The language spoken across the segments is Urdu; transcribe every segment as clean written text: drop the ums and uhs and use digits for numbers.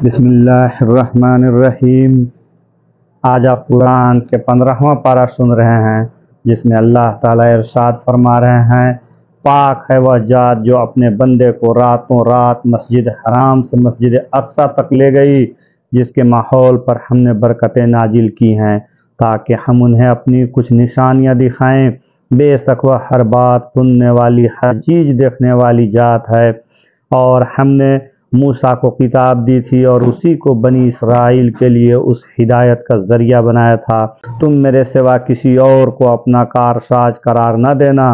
بسم اللہ الرحمن الرحیم۔ آج آپ قرآن کے 15واں پارہ سن رہے ہیں، جس میں اللہ تعالیٰ ارشاد فرما رہے ہیں، پاک ہے وہ ذات جو اپنے بندے کو راتوں رات مسجد حرام سے مسجد اقصی تک لے گئی، جس کے ماحول پر ہم نے برکتیں نازل کی ہیں تاکہ ہم انہیں اپنی کچھ نشانیاں دکھائیں۔ بے شک وہ ہر بات سننے والی، ہر چیز دیکھنے والی ذات ہے۔ اور ہم نے موسیٰ کو کتاب دی تھی اور اسی کو بنی اسرائیل کے لیے اس ہدایت کا ذریعہ بنایا تھا۔ تم میرے سوا کسی اور کو اپنا کارساز قرار نہ دینا،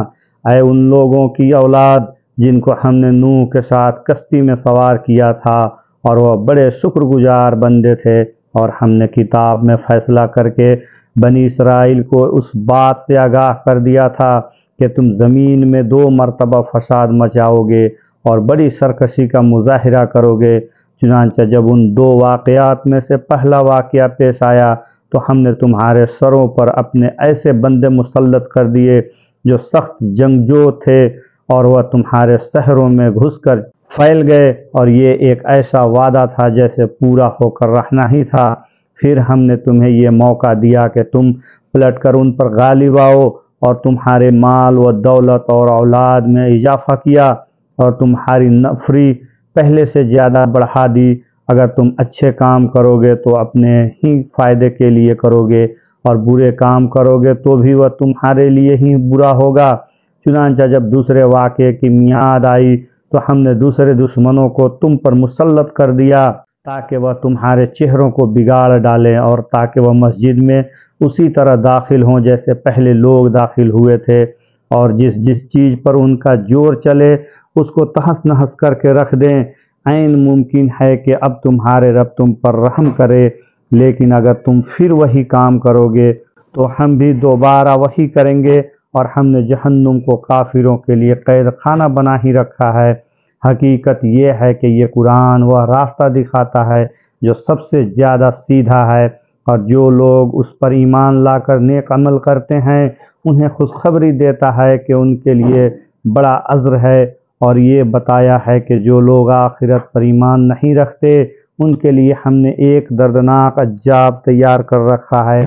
اے ان لوگوں کی اولاد جن کو ہم نے نوح کے ساتھ کشتی میں سوار کیا تھا، اور وہ بڑے شکر گزار بندے تھے۔ اور ہم نے کتاب میں فیصلہ کر کے بنی اسرائیل کو اس بات سے آگاہ کر دیا تھا کہ تم زمین میں 2 مرتبہ فساد مچاؤ گے اور بڑی سرکشی کا مظاہرہ کرو گے۔ چنانچہ جب ان 2 واقعات میں سے پہلا واقعہ پیش آیا تو ہم نے تمہارے سروں پر اپنے ایسے بندے مسلط کر دیے جو سخت جنگجو تھے، اور وہ تمہارے شہروں میں گھس کر پھیل گئے، اور یہ ایک ایسا وعدہ تھا جیسے پورا ہو کر رہنا ہی تھا۔ پھر ہم نے تمہیں یہ موقع دیا کہ تم پلٹ کر ان پر غالب آؤ، اور تمہارے مال و دولت اور اولاد میں اضافہ کیا، اور تمہاری نفری پہلے سے زیادہ بڑھا دی۔ اگر تم اچھے کام کرو گے تو اپنے ہی فائدے کے لیے کرو گے، اور برے کام کرو گے تو بھی وہ تمہارے لیے ہی برا ہوگا۔ چنانچہ جب دوسرے واقعے کی میعاد آئی تو ہم نے دوسرے دشمنوں کو تم پر مسلط کر دیا تاکہ وہ تمہارے چہروں کو بگاڑ ڈالیں، اور تاکہ وہ مسجد میں اسی طرح داخل ہوں جیسے پہلے لوگ داخل ہوئے تھے، اور جس چیز پر ان کا زور چلے اس کو تہس نہس کر کے رکھ دیں۔ عین ممکن ہے کہ اب تمہارے رب تم پر رحم کرے، لیکن اگر تم پھر وہی کام کرو گے تو ہم بھی دوبارہ وہی کریں گے، اور ہم نے جہنم کو کافروں کے لیے قید خانہ بنا ہی رکھا ہے۔ حقیقت یہ ہے کہ یہ قرآن وہ راستہ دکھاتا ہے جو سب سے زیادہ سیدھا ہے، اور جو لوگ اس پر ایمان لا کر نیک عمل کرتے ہیں انہیں خوشخبری دیتا ہے کہ ان کے لیے بڑا اجر ہے۔ اور یہ بتایا ہے کہ جو لوگ آخرت پر ایمان نہیں رکھتے ان کے لیے ہم نے ایک دردناک عذاب تیار کر رکھا ہے۔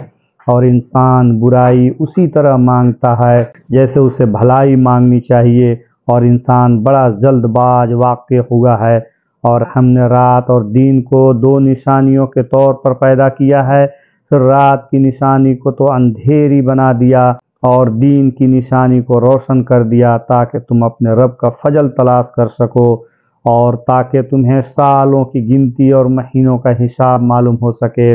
اور انسان برائی اسی طرح مانگتا ہے جیسے اسے بھلائی مانگنی چاہیے، اور انسان بڑا جلد باز واقع ہوا ہے۔ اور ہم نے رات اور دن کو 2 نشانیوں کے طور پر پیدا کیا ہے، پھر رات کی نشانی کو تو اندھیری بنا دیا اور دین کی نشانی کو روشن کر دیا، تاکہ تم اپنے رب کا فضل تلاش کر سکو، اور تاکہ تمہیں سالوں کی گنتی اور مہینوں کا حساب معلوم ہو سکے۔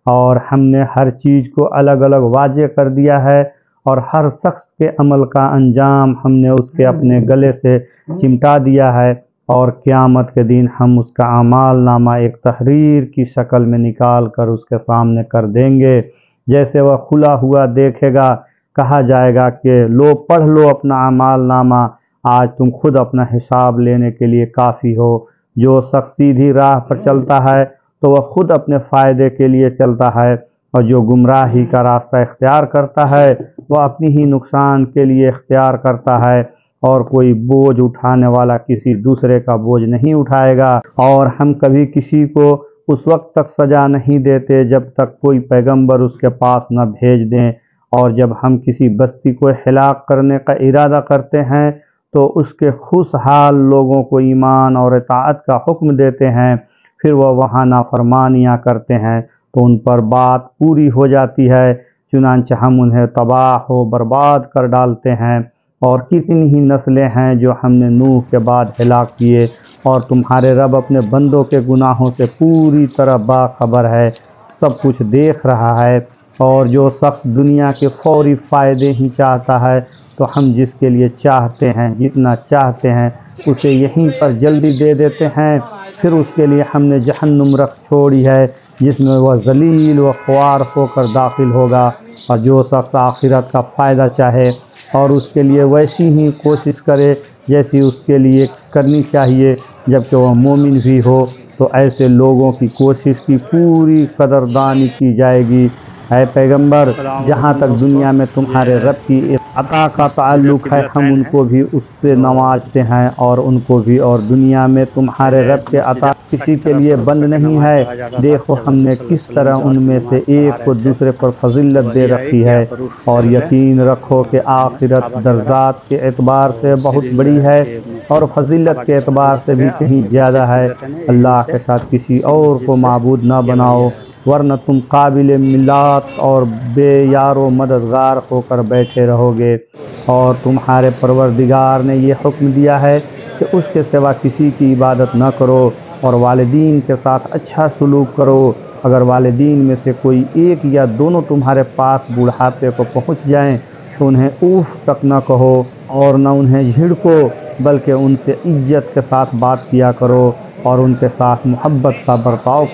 اور ہم نے ہر چیز کو الگ الگ واضح کر دیا ہے، اور ہر شخص کے عمل کا انجام ہم نے اس کے اپنے گلے سے چمٹا دیا ہے، اور قیامت کے دن ہم اس کا اعمال نامہ ایک تحریر کی شکل میں نکال کر اس کے سامنے کر دیں گے۔ جیسے وہ کھلا ہوا دیکھے گا، کہا جائے گا کہ لو پڑھ لو اپنا اعمال نامہ، آج تم خود اپنا حساب لینے کے لیے کافی ہو۔ جو شخص سیدھی راہ پر چلتا ہے تو وہ خود اپنے فائدے کے لیے چلتا ہے، اور جو گمراہی کا راستہ اختیار کرتا ہے وہ اپنی ہی نقصان کے لیے اختیار کرتا ہے، اور کوئی بوجھ اٹھانے والا کسی دوسرے کا بوجھ نہیں اٹھائے گا۔ اور ہم کبھی کسی کو اس وقت تک سزا نہیں دیتے جب تک کوئی پیغمبر اس کے پاس نہ بھیج دیں، اور جب ہم کسی بستی کو ہلاک کرنے کا ارادہ کرتے ہیں تو اس کے خوشحال لوگوں کو ایمان اور اطاعت کا حکم دیتے ہیں، پھر وہ وہاں نافرمانیاں کرتے ہیں تو ان پر بات پوری ہو جاتی ہے، چنانچہ ہم انہیں تباہ و برباد کر ڈالتے ہیں۔ اور کتنی ہی نسلیں ہیں جو ہم نے نوح کے بعد ہلاک کیے، اور تمہارے رب اپنے بندوں کے گناہوں سے پوری طرح باخبر ہے، سب کچھ دیکھ رہا ہے۔ اور جو شخص دنیا کے فوری فائدے ہی چاہتا ہے تو ہم جس کے لیے چاہتے ہیں جتنا چاہتے ہیں اسے یہیں پر جلدی دے دیتے ہیں، پھر اس کے لیے ہم نے جہنم رکھ چھوڑی ہے جس میں وہ ذلیل و خوار ہو کر داخل ہوگا۔ اور جو شخص آخرت کا فائدہ چاہے اور اس کے لیے ویسی ہی کوشش کرے جیسی اس کے لیے کرنی چاہیے جبکہ وہ مومن بھی ہو، تو ایسے لوگوں کی کوشش کی پوری قدردانی کی جائے گی۔ اے پیغمبر جہاں تک دنیا میں تمہارے رب کی عطا کا تعلق ہے ہم ان کو بھی اس سے نوازتے ہیں اور ان کو بھی، اور دنیا میں تمہارے رب کے عطا کسی کے لیے بند نہیں ہے۔ دیکھو ہم نے کس طرح ان میں سے ایک کو دوسرے پر فضیلت دے رکھی ہے، اور یقین رکھو کہ آخرت درجات کے اعتبار سے بہت بڑی ہے اور فضیلت کے اعتبار سے بھی کہیں زیادہ ہے۔ اللہ کے ساتھ کسی اور کو معبود نہ بناؤ ورنہ تم قابل ملات اور بے یار و مددگار ہو کر بیٹھے رہو گے۔ اور تمہارے پروردگار نے یہ حکم دیا ہے کہ اس کے سوا کسی کی عبادت نہ کرو اور والدین کے ساتھ اچھا سلوک کرو۔ اگر والدین میں سے کوئی ایک یا دونوں تمہارے پاس بوڑھاپے کو پہنچ جائیں تو انہیں اوف تک نہ کہو اور نہ انہیں جھڑکو، بلکہ ان سے عزت کے ساتھ بات کیا کرو اور ان کے ساتھ محبت کا برتاؤ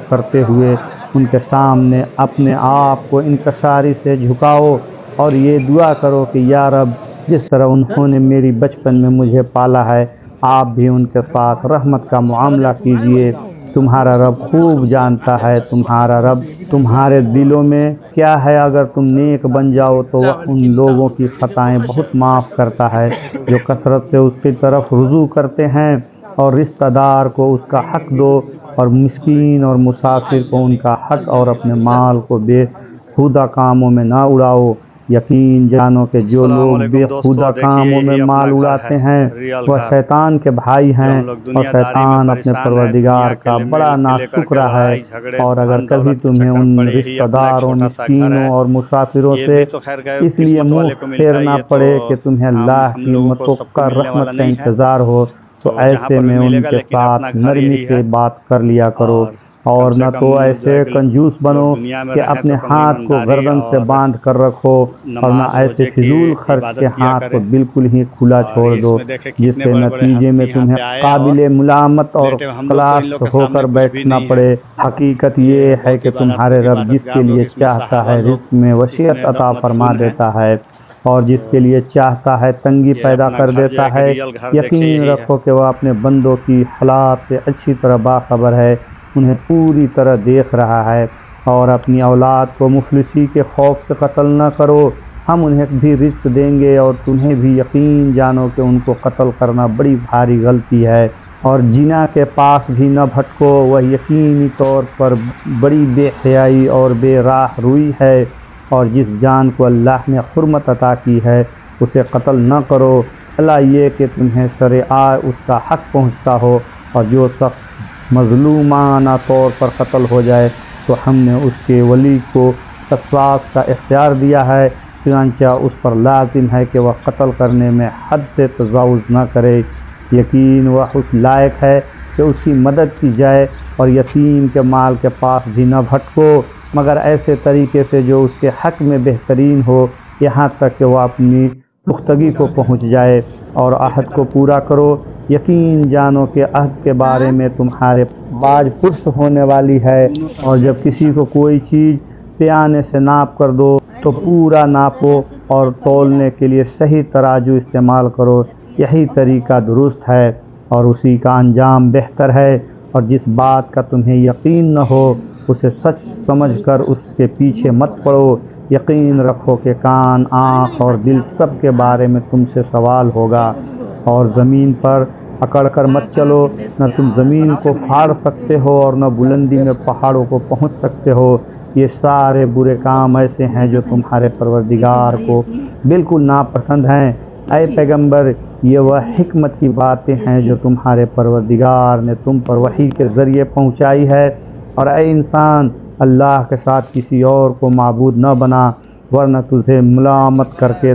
کرتے ہوئے ان کے سامنے اپنے آپ کو انکساری سے جھکاؤ اور یہ دعا کرو کہ یا رب جس طرح انہوں نے میری بچپن میں مجھے پالا ہے آپ بھی ان کے ساتھ رحمت کا معاملہ کیجیے۔ تمہارا رب خوب جانتا ہے تمہارا رب تمہارے دلوں میں کیا ہے۔ اگر تم نیک بن جاؤ تو وہ ان لوگوں کی خطائیں بہت معاف کرتا ہے جو کثرت سے اس کی طرف رجوع کرتے ہیں، اور رشتہ دار کو اس کا حق دو اور مسکین اور مسافر کو ان کا حق، اور اپنے مال کو بے ہودہ کاموں میں نہ اڑاؤ۔ یقین جانو کہ جو لوگ بے ہودہ کاموں میں مال اڑاتے ہیں وہ شیطان کے بھائی ہیں، اور شیطان اپنے پروردگار کا بڑا ناشکرا ہے۔ اور اگر کبھی تمہیں ان رشتہ داروں، مسکینوں اور مسافروں سے اس لیے منہ پھیرنا پڑے کہ تمہیں اللہ کی متوقع رحمت کا انتظار ہو تو ایسے میں ان کے ساتھ نرمی سے بات کر لیا کرو، اور نہ تو ایسے کنجوس بنو کہ اپنے ہاتھ کو گردن سے باندھ کر رکھو، اور نہ ایسے فضول خرچ کے ہاتھ کو بالکل ہی کھلا چھوڑ دو جس سے نتیجے میں تمہیں قابل ملامت اور کلاس ہو کر بیٹھنا پڑے۔ حقیقت یہ ہے کہ تمہارے رب جس کے لیے چاہتا ہے رزق میں وسعت عطا فرما دیتا ہے اور جس کے لیے چاہتا ہے تنگی پیدا کر دیتا ہے۔ یقین رکھو کہ وہ اپنے بندوں کی حالات سے اچھی طرح باخبر ہے، انہیں پوری طرح دیکھ رہا ہے۔ اور اپنی اولاد کو مفلسی کے خوف سے قتل نہ کرو، ہم انہیں بھی رزق دیں گے، اور تمہیں بھی یقین جانو کہ ان کو قتل کرنا بڑی بھاری غلطی ہے۔ اور جنا کے پاس بھی نہ بھٹکو، وہ یقینی طور پر بڑی بے حیائی اور بے راہ روئی ہے۔ اور جس جان کو اللہ نے حرمت عطا کی ہے اسے قتل نہ کرو، اللہ یہ کہ تمہیں شرعاً اس کا حق پہنچتا ہو، اور جو شخص مظلومانہ طور پر قتل ہو جائے تو ہم نے اس کے ولی کو قصاص کا اختیار دیا ہے، چنانچہ اس پر لازم ہے کہ وہ قتل کرنے میں حد سے تجاوز نہ کرے۔ یقین وہ اس لائق ہے کہ اس کی مدد کی جائے، اور یتیم کے مال کے پاس بھی نہ بھٹکو مگر ایسے طریقے سے جو اس کے حق میں بہترین ہو، یہاں تک کہ وہ اپنی پختگی کو پہنچ جائے، اور عہد کو پورا کرو۔ یقین جانو کہ عہد کے بارے میں تمہارے باج پرس ہونے والی ہے، اور جب کسی کو کوئی چیز پیانے سے ناپ کر دو تو پورا ناپو، اور تولنے کے لیے صحیح ترازو استعمال کرو، یہی طریقہ درست ہے اور اسی کا انجام بہتر ہے۔ اور جس بات کا تمہیں یقین نہ ہو اسے سچ سمجھ کر اس کے پیچھے مت پڑو۔ یقین رکھو کہ کان، آنکھ اور دل سب کے بارے میں تم سے سوال ہوگا۔ اور زمین پر اکڑ کر مت چلو، نہ تم زمین کو پھاڑ سکتے ہو اور نہ بلندی میں پہاڑوں کو پہنچ سکتے ہو۔ یہ سارے برے کام ایسے ہیں جو تمہارے پروردگار کو بالکل ناپسند ہیں۔ اے پیغمبر، یہ وہ حکمت کی باتیں ہیں جو تمہارے پروردگار نے تم پر وحی کے ذریعے پہنچائی ہے۔ اور اے انسان، اللہ کے ساتھ کسی اور کو معبود نہ بنا، ورنہ تجھے ملامت کر کے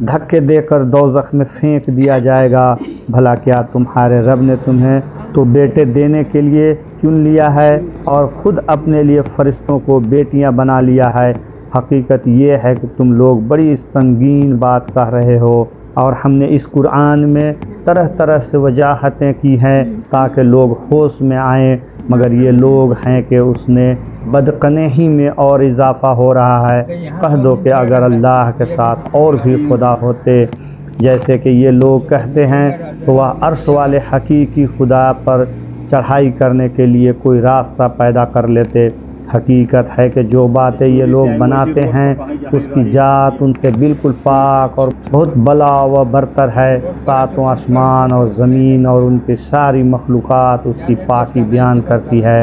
دھکے دے کر دوزخ میں پھینک دیا جائے گا۔ بھلا کیا تمہارے رب نے تمہیں تو بیٹے دینے کے لیے چن لیا ہے اور خود اپنے لیے فرشتوں کو بیٹیاں بنا لیا ہے؟ حقیقت یہ ہے کہ تم لوگ بڑی سنگین بات کہہ رہے ہو، اور ہم نے اس قرآن میں طرح طرح سے وجاہتیں کی ہیں تاکہ لوگ ہوش میں آئیں، مگر یہ لوگ ہیں کہ اس نے بدقنہی میں اور اضافہ ہو رہا ہے۔ کہہ دو کہ اگر اللہ کے ساتھ اور بھی خدا ہوتے جیسے کہ یہ لوگ کہتے ہیں تو وہ عرش والے حقیقی خدا پر چڑھائی کرنے کے لیے کوئی راستہ پیدا کر لیتے۔ حقیقت ہے کہ جو باتیں یہ لوگ بناتے ہیں اس کی ذات ان سے بالکل پاک اور بہت بلا و برتر ہے۔ ساتوں آسمان اور زمین اور ان کی ساری مخلوقات اس کی پاکی بیان کرتی ہے،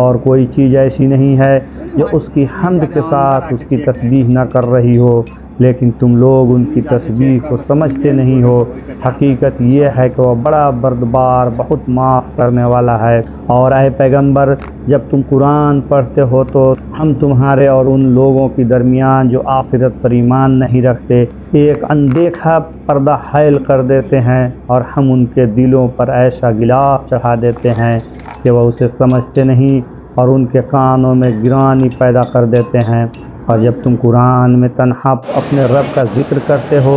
اور کوئی چیز ایسی نہیں ہے جو اس کی حمد کے ساتھ اس کی تسبیح نہ کر رہی ہو، لیکن تم لوگ ان کی تسبیح کو سمجھتے نہیں ہو۔ حقیقت یہ ہے کہ وہ بڑا بردبار، بہت معاف کرنے والا ہے۔ اور اے پیغمبر، جب تم قرآن پڑھتے ہو تو ہم تمہارے اور ان لوگوں کے درمیان جو آخرت پر ایمان نہیں رکھتے ایک اندیکھا پردہ حائل کر دیتے ہیں، اور ہم ان کے دلوں پر ایسا غلاف چڑھا دیتے ہیں کہ وہ اسے سمجھتے نہیں، اور ان کے کانوں میں گرانی پیدا کر دیتے ہیں۔ اور جب تم قرآن میں تنہا اپنے رب کا ذکر کرتے ہو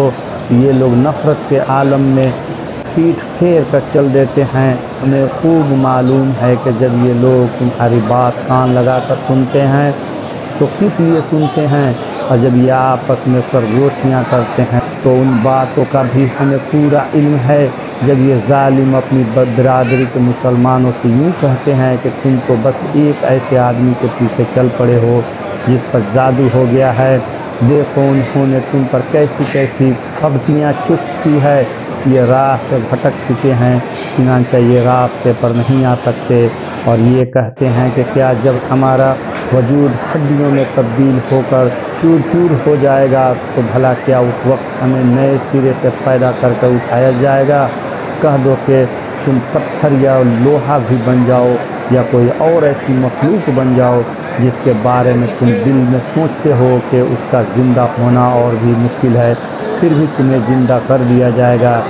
تو یہ لوگ نفرت کے عالم میں پیٹھ پھیر کر چل دیتے ہیں۔ ہمیں خوب معلوم ہے کہ جب یہ لوگ تمہاری بات کان لگا کر سنتے ہیں تو کس لیے سنتے ہیں، اور جب یہ آپس میں سرگوشیاں کرتے ہیں تو ان باتوں کا بھی ہمیں پورا علم ہے۔ جب یہ ظالم اپنی برادری کے مسلمانوں سے یوں کہتے ہیں کہ تم تو بس ایک ایسے آدمی کے پیچھے چل پڑے ہو جس پر جادو ہو گیا ہے، دیکھو انہوں نے تم پر کیسی کیسی پھبتیاں چست کی ہے، یہ راہ سے بھٹک چکے ہیں، چنانچہ یہ راستے پر نہیں آ سکتے۔ اور یہ کہتے ہیں کہ کیا جب ہمارا وجود ہڈیوں میں تبدیل ہو کر چور چور ہو جائے گا تو بھلا کیا اس وقت ہمیں نئے سرے سے پیدا کر اٹھایا جائے گا؟ کہہ دو کہ تم پتھر یا لوہا بھی بن جاؤ یا کوئی اور ایسی مخلوق بن جاؤ جس کے بارے میں تم دل میں سوچتے ہو کہ اس کا زندہ ہونا اور بھی مشکل ہے، پھر بھی تمہیں زندہ کر دیا جائے گا۔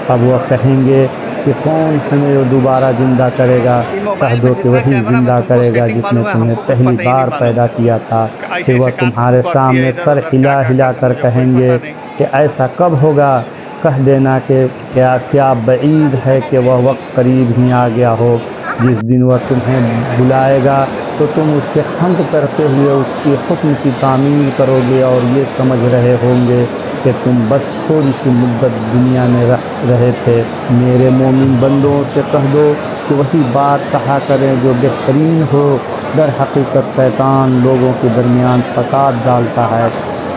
اب وہ کہیں گے کہ کون ہمیں دوبارہ زندہ کرے گا؟ کہہ دو کہ وہی زندہ کرے گا جس نے تمہیں پہلی بار پیدا کیا تھا۔ پھر وہ تمہارے سامنے سر ہلا ہلا کر کہیں گے کہ ایسا کب ہوگا؟ کہہ دینا کہ کیا بعید ہے کہ وہ وقت قریب ہی آ گیا ہو جس دن وہ تمہیں بلائے گا تو تم اس کے حمد کرتے ہوئے اس کے حکم کی تعمیل کرو گے اور یہ سمجھ رہے ہوں گے کہ تم بس تھوڑی سی مدت دنیا میں رہے تھے۔ میرے مومن بندوں سے کہہ دو کہ وہی بات کہا کریں جو بہترین ہو۔ در حقیقت شیطان لوگوں کے درمیان فساد ڈالتا ہے۔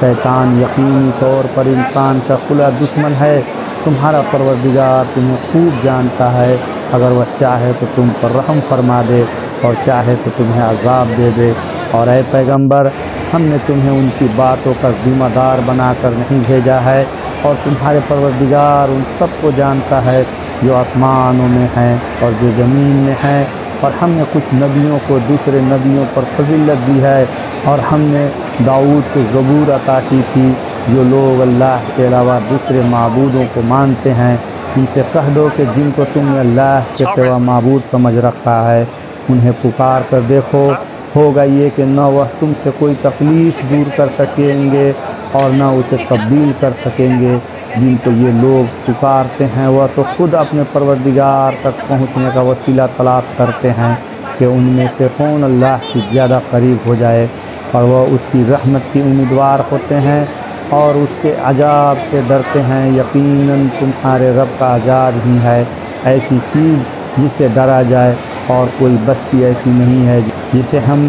شیطان یقینی طور پر انسان کا کھلا دشمن ہے۔ تمہارا پروردگار تمہیں خوب جانتا ہے، اگر وہ چاہے تو تم پر رحم فرما دے اور چاہے تو تمہیں عذاب دے دے۔ اور اے پیغمبر، ہم نے تمہیں ان کی باتوں کا ذمہ دار بنا کر نہیں بھیجا ہے، اور تمہارے پروردگار ان سب کو جانتا ہے جو آسمانوں میں ہیں اور جو زمین میں ہیں۔ اور ہم نے کچھ نبیوں کو دوسرے نبیوں پر فضیلت دی ہے، اور ہم نے داؤد کو زبور عطا کی تھی۔ جو لوگ اللہ کے علاوہ دوسرے معبودوں کو مانتے ہیں ان سے کہہ دو کہ جن کو تم نے اللہ کے سوا معبود سمجھ رکھا ہے انہیں پکار کر دیکھو، ہوگا یہ کہ نہ وہ تم سے کوئی تکلیف دور کر سکیں گے اور نہ اسے تبدیل کر سکیں گے۔ جن کو یہ لوگ پکارتے ہیں وہ تو خود اپنے پروردگار تک پہنچنے کا وسیلہ تلاش کرتے ہیں کہ ان میں سے کون اللہ سے زیادہ قریب ہو جائے، اور وہ اس کی رحمت کی امیدوار ہوتے ہیں اور اس کے عذاب سے ڈرتے ہیں۔ یقیناً تمہارے رب کا عذاب ہی ہے ایسی چیز جسے ڈرا جائے، اور کوئی بستی ایسی نہیں ہے جسے ہم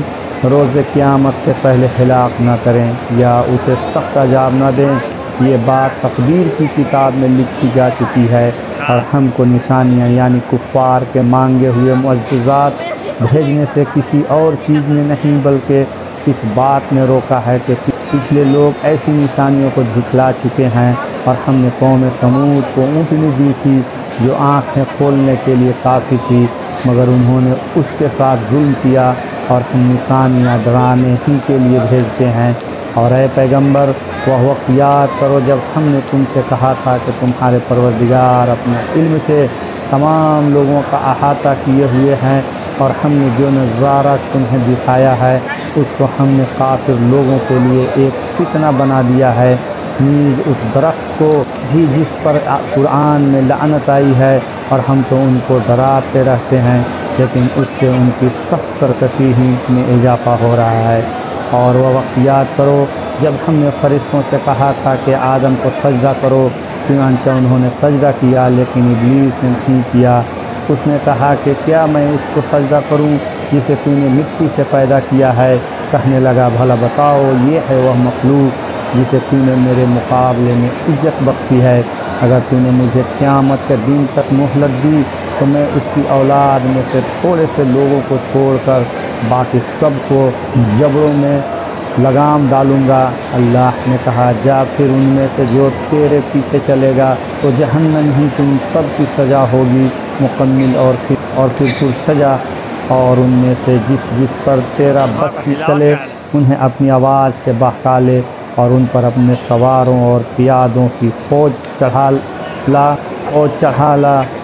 روز قیامت سے پہلے ہلاک نہ کریں یا اسے سخت عذاب نہ دیں۔ یہ بات تقدیر کی کتاب میں لکھی جا چکی ہے، اور ہم کو نشانیاں یعنی کفار کے مانگے ہوئے معجزات بھیجنے سے کسی اور چیز میں نہیں بلکہ اس بات نے روکا ہے کہ پچھلے لوگ ایسی نشانیوں کو جھٹلا چکے ہیں۔ اور ہم نے قوم سمود کو اونٹنی دی تھی جو آنکھیں کھولنے کے لیے کافی تھی، مگر انہوں نے اس کے ساتھ ظلم کیا، اور ہم نشانیاں ڈرانے ہی کے لیے بھیجتے ہیں۔ اور اے پیغمبر، وہ وقت یاد کرو جب ہم نے تم سے کہا تھا کہ تمہارے پروردگار اپنے علم سے تمام لوگوں کا احاطہ کیے ہوئے ہیں، اور ہم نے جو نظارہ تمہیں دکھایا ہے اس کو ہم نے کافر لوگوں کے لیے ایک فتنہ بنا دیا ہے۔ نیز اس درخت کو بھی جس پر قرآن میں لعنت آئی ہے، اور ہم تو ان کو ڈراتے رہتے ہیں لیکن اس سے ان کی سخت سرکشی ہی میں اضافہ ہو رہا ہے۔ اور وہ وقت یاد کرو جب ہم نے فرشتوں سے کہا تھا کہ آدم کو سجدہ کرو، چنانچہ انہوں نے سجدہ کیا لیکن ابلیس نے نہیں کیا۔ اس نے کہا کہ کیا میں اس کو سجدہ کروں جسے تو نے مٹی سے پیدا کیا ہے۔ کہنے لگا بھلا بتاؤ یہ ہے وہ مخلوق جسے تو نے میرے مقابلے میں عزت بخشی ہے۔ اگر تو نے مجھے قیامت کے دن تک مہلت دی تو میں اس کی اولاد میں سے تھوڑے سے لوگوں کو چھوڑ کر باقی سب کو جبروں میں لگام ڈالوں گا۔ اللہ نے کہا جا پھر ان میں سے جو تیرے پیچھے چلے گا تو جہنم ہی تم سب کی سزا ہوگی مکمل، اور پھر سزا، اور ان میں سے جس پر تیرا بس چلے انہیں اپنی آواز سے بہکا لے، اور ان پر اپنے سواروں اور پیادوں کی فوج چڑھا لا،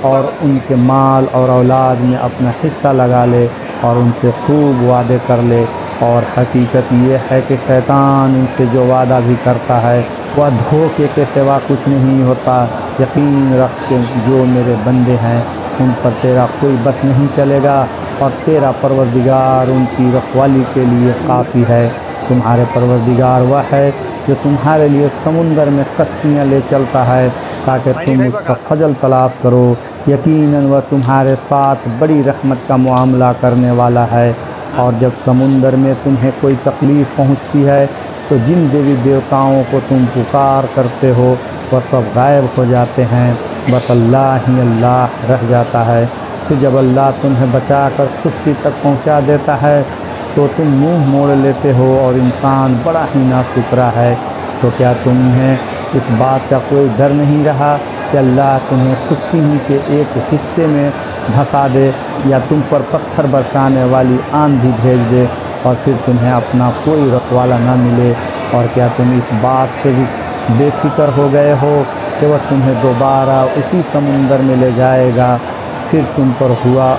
اور ان کے مال اور اولاد میں اپنا حصہ لگا لے، اور ان سے خوب وعدے کر لے۔ اور حقیقت یہ ہے کہ شیطان ان سے جو وعدہ بھی کرتا ہے وہ دھوکے کے سوا کچھ نہیں ہوتا۔ یقین رکھ کے جو میرے بندے ہیں ان پر تیرا کوئی بس نہیں چلے گا، اور تیرا پروردگار ان کی رکھوالی کے لیے کافی ہے۔ تمہارے پروردگار وہ ہے جو تمہارے لیے سمندر میں کشتیاں لے چلتا ہے تاکہ تم اس کا فضل تلاش کرو۔ یقیناً وہ تمہارے ساتھ بڑی رحمت کا معاملہ کرنے والا ہے۔ اور جب سمندر میں تمہیں کوئی تکلیف پہنچتی ہے تو جن دیوی دیوتاؤں کو تم پکار کرتے ہو وہ سب غائب ہو جاتے ہیں، بس اللہ ہی اللہ رہ جاتا ہے۔ پھر جب اللہ تمہیں بچا کر خشکی تک پہنچا دیتا ہے تو تم منہ موڑ لیتے ہو، اور انسان بڑا ہی ناشکرا ہے۔ تو کیا تمہیں اس بات کا کوئی ڈر نہیں رہا کہ اللہ تمہیں خشکی ہی کے ایک حصے میں دھسا دے، یا تم پر پتھر برسانے والی آندھی بھیج دے اور پھر تمہیں اپنا کوئی رکھوالا نہ ملے؟ اور کیا تم اس بات سے بھی بے فکر ہو گئے ہو کہ وہ تمہیں دوبارہ اسی سمندر میں لے جائے گا، پھر تم پر ہوا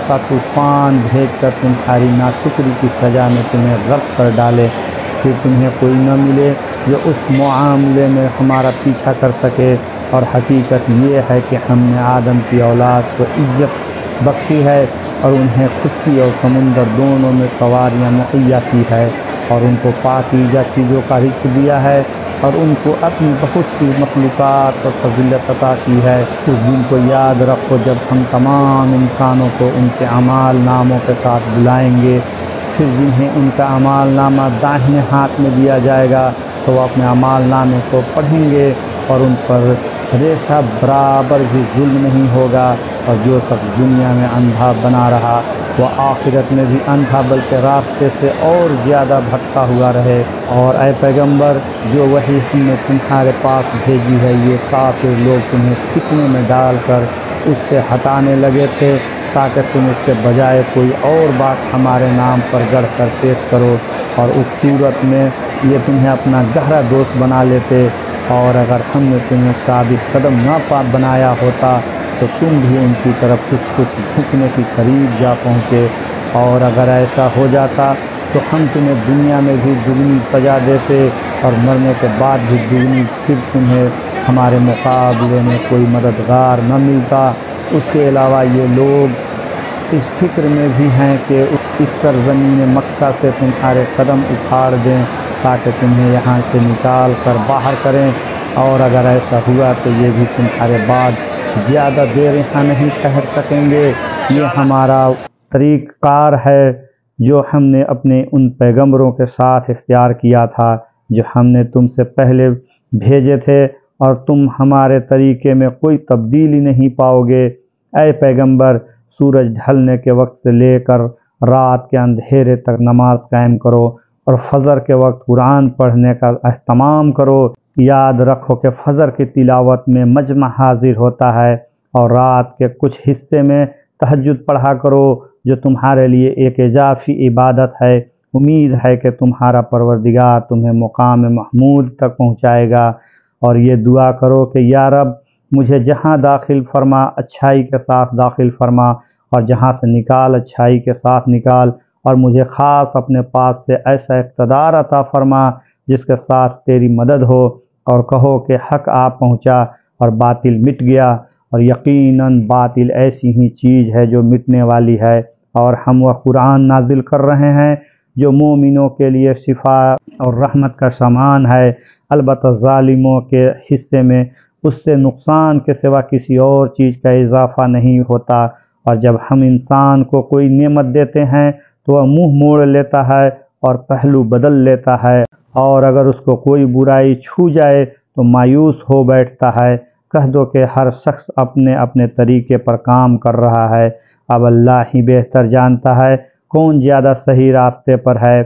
کا طوفان بھیج کر تمہاری ناشکری کی سزا میں تمہیں غرق کر ڈالے، پھر تمہیں کوئی نہ ملے جو اس معاملے میں ہمارا پیچھا کر سکے؟ اور حقیقت یہ ہے کہ ہم نے آدم کی اولاد کو عزت بخشی ہے، اور انہیں خشکی اور سمندر دونوں میں سواریاں مہیا کی ہے، اور ان کو پاکیزہ چیزوں کا رزق دیا ہے، اور ان کو اپنی بہت سی مخلوقات اور فضیلت عطا کی ہے۔ اس دن کو یاد رکھو جب ہم تمام انسانوں کو ان کے اعمال ناموں کے ساتھ بلائیں گے، پھر جنہیں ان کا اعمال نامہ داہنے ہاتھ میں دیا جائے گا تو وہ اپنے اعمال نامے کو پڑھیں گے، اور ان پر ریشہ برابر بھی ظلم نہیں ہوگا۔ اور جو شخص دنیا میں اندھا بنا رہا وہ آخرت میں بھی اندھا بلکہ راستے سے اور زیادہ بھٹکا ہوا رہے۔ اور اے پیغمبر، جو وحی ہم نے تمہارے پاس بھیجی ہے یہ کافر لوگ تمہیں فتنے میں ڈال کر اس سے ہٹانے لگے تھے تاکہ تم اس کے بجائے کوئی اور بات ہمارے نام پر گڑھ کر پیش کرو، اور اس صورت میں یہ تمہیں اپنا گہرا دوست بنا لیتے۔ اور اگر ہم نے تمہیں ثابت قدم نہ بنایا ہوتا تو تم بھی ان کی طرف کچھ جھکنے کی قریب جا پہنچے، اور اگر ایسا ہو جاتا تو ہم تمہیں دنیا میں بھی دگنی سزا دیتے اور مرنے کے بعد بھی دگنی، پھر تمہیں ہمارے مقابلے میں کوئی مددگار نہ ملتا۔ اس کے علاوہ یہ لوگ اس فکر میں بھی ہیں کہ اس سرزمین مکہ سے تمہارے قدم اکھاڑ دیں تاکہ تمہیں یہاں سے نکال کر باہر کریں، اور اگر ایسا ہوا تو یہ بھی تمہارے بعد زیادہ دیر یہاں نہیں ٹھہر سکیں گے۔ یہ ہمارا طریقہ کار ہے جو ہم نے اپنے ان پیغمبروں کے ساتھ اختیار کیا تھا جو ہم نے تم سے پہلے بھیجے تھے، اور تم ہمارے طریقے میں کوئی تبدیلی نہیں پاؤ گے۔ اے پیغمبر، سورج ڈھلنے کے وقت سے لے کر رات کے اندھیرے تک نماز قائم کرو، اور فجر کے وقت قرآن پڑھنے کا اہتمام کرو۔ یاد رکھو کہ فجر کی تلاوت میں مجمع حاضر ہوتا ہے، اور رات کے کچھ حصے میں تہجد پڑھا کرو جو تمہارے لیے ایک اضافی عبادت ہے۔ امید ہے کہ تمہارا پروردگار تمہیں مقام محمود تک پہنچائے گا، اور یہ دعا کرو کہ یا رب مجھے جہاں داخل فرما اچھائی کے ساتھ داخل فرما، اور جہاں سے نکال اچھائی کے ساتھ نکال، اور مجھے خاص اپنے پاس سے ایسا اقتدار عطا فرما جس کے ساتھ تیری مدد ہو، اور کہو کہ حق آ پہنچا اور باطل مٹ گیا، اور یقیناً باطل ایسی ہی چیز ہے جو مٹنے والی ہے۔ اور ہم وہ قرآن نازل کر رہے ہیں جو مومنوں کے لیے شفا اور رحمت کا سامان ہے، البتہ ظالموں کے حصے میں اس سے نقصان کے سوا کسی اور چیز کا اضافہ نہیں ہوتا، اور جب ہم انسان کو کوئی نعمت دیتے ہیں تو وہ منہ موڑ لیتا ہے اور پہلو بدل لیتا ہے، اور اگر اس کو کوئی برائی چھو جائے تو مایوس ہو بیٹھتا ہے۔ کہہ دو کہ ہر شخص اپنے اپنے طریقے پر کام کر رہا ہے، اب اللہ ہی بہتر جانتا ہے کون زیادہ صحیح راستے پر ہے۔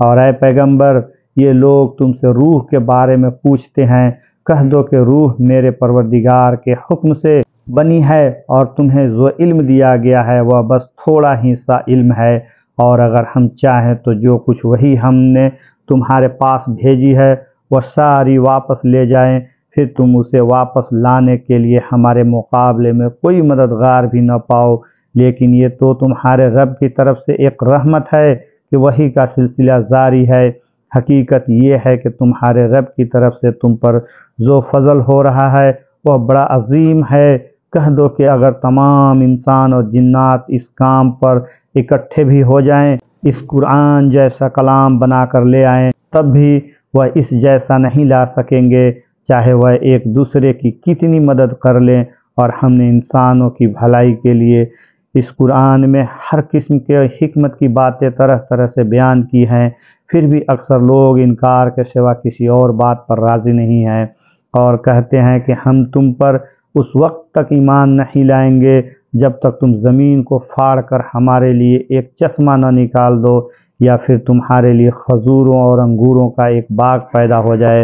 اور اے پیغمبر، یہ لوگ تم سے روح کے بارے میں پوچھتے ہیں، کہہ دو کہ روح میرے پروردگار کے حکم سے بنی ہے، اور تمہیں جو علم دیا گیا ہے وہ بس تھوڑا ہی سا علم ہے، اور اگر ہم چاہیں تو جو کچھ وحی ہم نے تمہارے پاس بھیجی ہے وہ ساری واپس لے جائیں، پھر تم اسے واپس لانے کے لیے ہمارے مقابلے میں کوئی مددگار بھی نہ پاؤ۔ لیکن یہ تو تمہارے رب کی طرف سے ایک رحمت ہے کہ وحی کا سلسلہ جاری ہے۔ حقیقت یہ ہے کہ تمہارے رب کی طرف سے تم پر جو فضل ہو رہا ہے وہ بڑا عظیم ہے۔ کہہ دو کہ اگر تمام انسان اور جنات اس کام پر اکٹھے بھی ہو جائیں، اس قرآن جیسا کلام بنا کر لے آئیں، تب بھی وہ اس جیسا نہیں لا سکیں گے، چاہے وہ ایک دوسرے کی کتنی مدد کر لیں۔ اور ہم نے انسانوں کی بھلائی کے لیے اس قرآن میں ہر قسم کے حکمت کی باتیں طرح طرح سے بیان کی ہیں، پھر بھی اکثر لوگ انکار کے سوا کسی اور بات پر راضی نہیں ہیں، اور کہتے ہیں کہ ہم تم پر اس وقت تک ایمان نہیں لائیں گے جب تک تم زمین کو پھاڑ کر ہمارے لیے ایک چشمہ نہ نکال دو، یا پھر تمہارے لیے کھجوروں اور انگوروں کا ایک باغ پیدا ہو جائے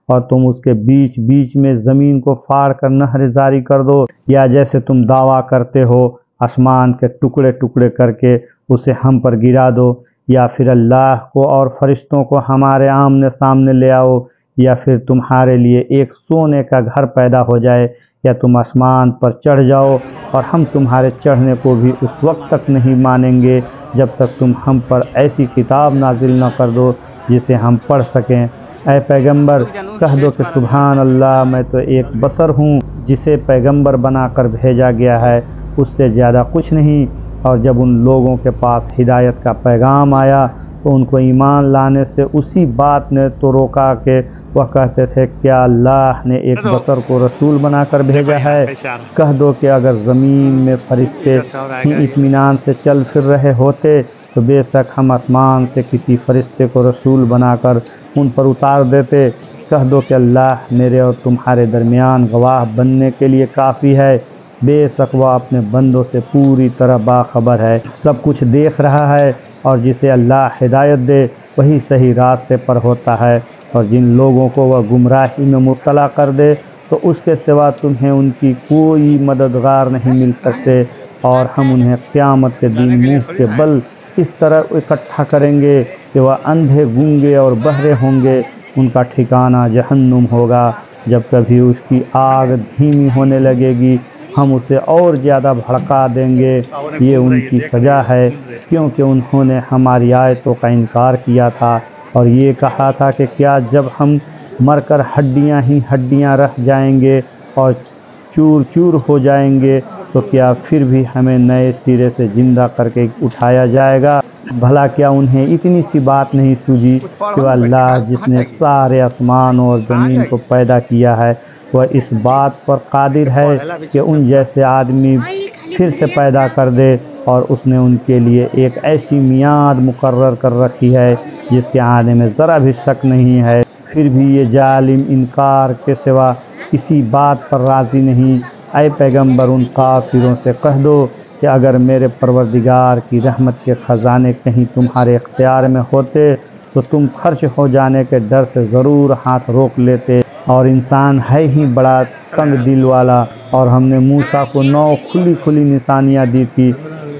اور تم اس کے بیچ بیچ میں زمین کو پھاڑ کر نہر جاری کر دو، یا جیسے تم دعویٰ کرتے ہو آسمان کے ٹکڑے ٹکڑے کر کے اسے ہم پر گرا دو، یا پھر اللہ کو اور فرشتوں کو ہمارے آمنے سامنے لے آؤ، یا پھر تمہارے لیے ایک سونے کا گھر پیدا ہو جائے، یا تم آسمان پر چڑھ جاؤ اور ہم تمہارے چڑھنے کو بھی اس وقت تک نہیں مانیں گے جب تک تم ہم پر ایسی کتاب نازل نہ کر دو جسے ہم پڑھ سکیں۔ اے پیغمبر، کہہ دو کہ سبحان اللہ، میں تو ایک بشر ہوں جسے پیغمبر بنا کر بھیجا گیا ہے، اس سے زیادہ کچھ نہیں۔ اور جب ان لوگوں کے پاس ہدایت کا پیغام آیا تو ان کو ایمان لانے سے اسی بات نے تو روکا کہ وہ کہتے تھے کیا اللہ نے ایک بشر کو رسول بنا کر بھیجا ہے۔ کہہ دو کہ اگر زمین میں فرشتے ہی اطمینان سے چل پھر رہے ہوتے تو بے شک ہم آسمان سے کسی فرشتے کو رسول بنا کر ان پر اتار دیتے۔ کہہ دو کہ اللہ میرے اور تمہارے درمیان گواہ بننے کے لیے کافی ہے، بے شک وہ اپنے بندوں سے پوری طرح باخبر ہے، سب کچھ دیکھ رہا ہے، اور جسے اللہ ہدایت دے وہی صحیح راستے پر ہوتا ہے، اور جن لوگوں کو وہ گمراہی میں مبتلا کر دے تو اس کے سوا تمہیں ان کی کوئی مددگار نہیں مل سکتے، اور ہم انہیں قیامت کے دن منہ کے بل اس طرح اکٹھا کریں گے کہ وہ اندھے گونگے اور بہرے ہوں گے، ان کا ٹھکانہ جہنم ہوگا۔ جب کبھی اس کی آگ دھیمی ہونے لگے گی ہم اسے اور زیادہ بھڑکا دیں گے، یہ ان کی سزا ہے کیونکہ انہوں نے ہماری آیتوں کا انکار کیا تھا، اور یہ کہا تھا کہ کیا جب ہم مر کر ہڈیاں ہی ہڈیاں رہ جائیں گے اور چور چور ہو جائیں گے تو کیا پھر بھی ہمیں نئے سرے سے زندہ کر کے اٹھایا جائے گا؟ بھلا کیا انہیں اتنی سی بات نہیں سوجھی کہ وہ اللہ جس نے سارے آسمان اور زمین کو پیدا کیا ہے وہ اس بات پر قادر ہے کہ ان جیسے آدمی پھر سے پیدا کر دے، اور اس نے ان کے لیے ایک ایسی میعاد مقرر کر رکھی ہے جس کے آنے میں ذرا بھی شک نہیں ہے۔ پھر بھی یہ ظالم انکار کے سوا کسی بات پر راضی نہیں۔ اے پیغمبر، ان کافروں سے کہہ دو کہ اگر میرے پروردگار کی رحمت کے خزانے کہیں تمہارے اختیار میں ہوتے تو تم خرچ ہو جانے کے ڈر سے ضرور ہاتھ روک لیتے، اور انسان ہے ہی بڑا تنگ دل والا، اور ہم نے موسیٰ کو 9 کھلی کھلی نشانیاں دی تھی۔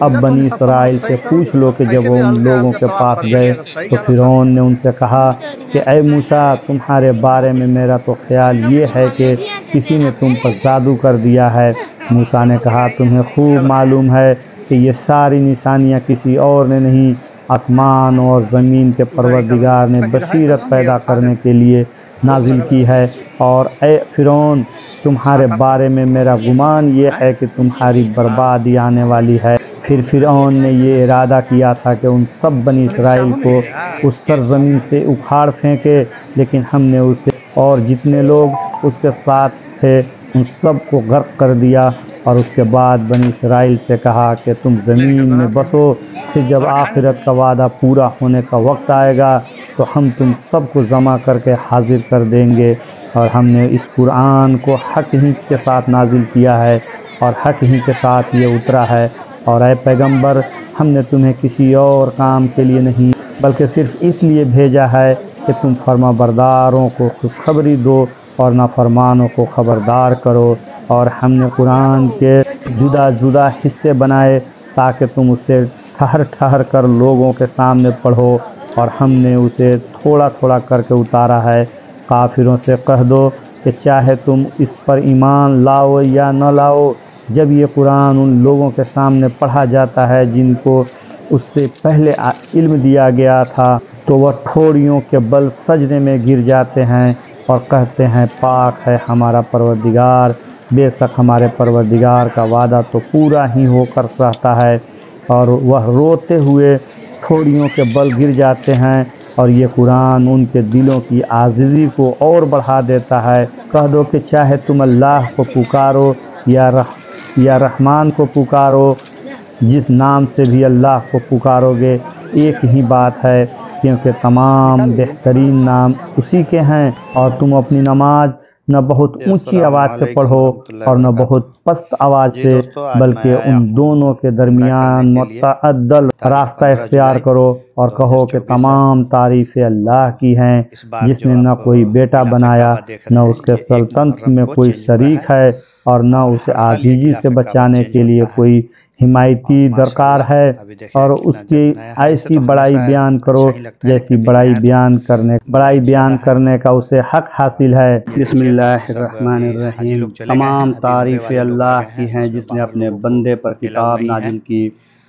اب بنی اسرائیل سے پوچھ لو کہ جب وہ ان لوگوں کے پاس گئے تو فرعون نے ان سے کہا کہ اے موسیٰ، تمہارے بارے میں میرا تو خیال یہ ہے کہ کسی نے تم پر جادو کر دیا ہے۔ موسیٰ نے کہا تمہیں خوب معلوم ہے کہ یہ ساری نشانیاں کسی اور نے نہیں، آسمان اور زمین کے پروردگار نے بصیرت پیدا کرنے کے لیے نازل کی ہے، اور اے فرعون، تمہارے بارے میں میرا گمان یہ ہے کہ تمہاری بربادی آنے والی ہے۔ پھر فرعون نے یہ ارادہ کیا تھا کہ ان سب بنی اسرائیل کو اس سرزمین سے اکھاڑ پھینکے، لیکن ہم نے اسے اور جتنے لوگ اس کے ساتھ تھے ان سب کو غرق کر دیا، اور اس کے بعد بنی اسرائیل سے کہا کہ تم زمین میں بسو، پھر جب آخرت کا وعدہ پورا ہونے کا وقت آئے گا تو ہم تم سب کو جمع کر کے حاضر کر دیں گے۔ اور ہم نے اس قرآن کو حق ہی کے ساتھ نازل کیا ہے اور حق ہی کے ساتھ یہ اترا ہے، اور اے پیغمبر ہم نے تمہیں کسی اور کام کے لیے نہیں بلکہ صرف اس لیے بھیجا ہے کہ تم فرما برداروں کو خوشخبری دو اور نافرمانوں کو خبردار کرو۔ اور ہم نے قرآن کے جدا جدا حصے بنائے تاکہ تم اسے ٹھہر ٹھہر کر لوگوں کے سامنے پڑھو، اور ہم نے اسے تھوڑا تھوڑا کر کے اتارا ہے۔ کافروں سے کہہ دو کہ چاہے تم اس پر ایمان لاؤ یا نہ لاؤ، جب یہ قرآن ان لوگوں کے سامنے پڑھا جاتا ہے جن کو اس سے پہلے علم دیا گیا تھا تو وہ ٹھوڑیوں کے بل سجدے میں گر جاتے ہیں اور کہتے ہیں پاک ہے ہمارا پروردگار، بے شک ہمارے پروردگار کا وعدہ تو پورا ہی ہو کر رہتا ہے، اور وہ روتے ہوئے ٹھوڑیوں کے بل گر جاتے ہیں، اور یہ قرآن ان کے دلوں کی عاجزی کو اور بڑھا دیتا ہے۔ کہہ دو کہ چاہے تم اللہ کو پکارو یا رحمان کو پکارو، جس نام سے بھی اللہ کو پکارو گے ایک ہی بات ہے، کیونکہ تمام بہترین نام اسی کے ہیں۔ اور تم اپنی نماز نہ بہت اونچی آواز سے پڑھو اور نہ بہت پست آواز سے، بلکہ ان دونوں کے درمیان معتدل راستہ اختیار کرو، اور کہو کہ تمام تعریفیں اللہ کی ہیں، جس نے نہ کوئی بیٹا بنایا، نہ اس کے سلطنت میں کوئی شریک ہے، اور نہ اسے عاجزی سے بچانے کے لیے کوئی حمایتی درکار ہے، اور اس کی ایسی بڑائی بیان کرو جیسی بڑائی بیان کرنے کا اسے حق حاصل ہے۔ بسم اللہ الرحمن الرحیم۔ تمام تعریفیں اللہ کی ہیں جس نے اپنے بندے پر کتاب نازل کی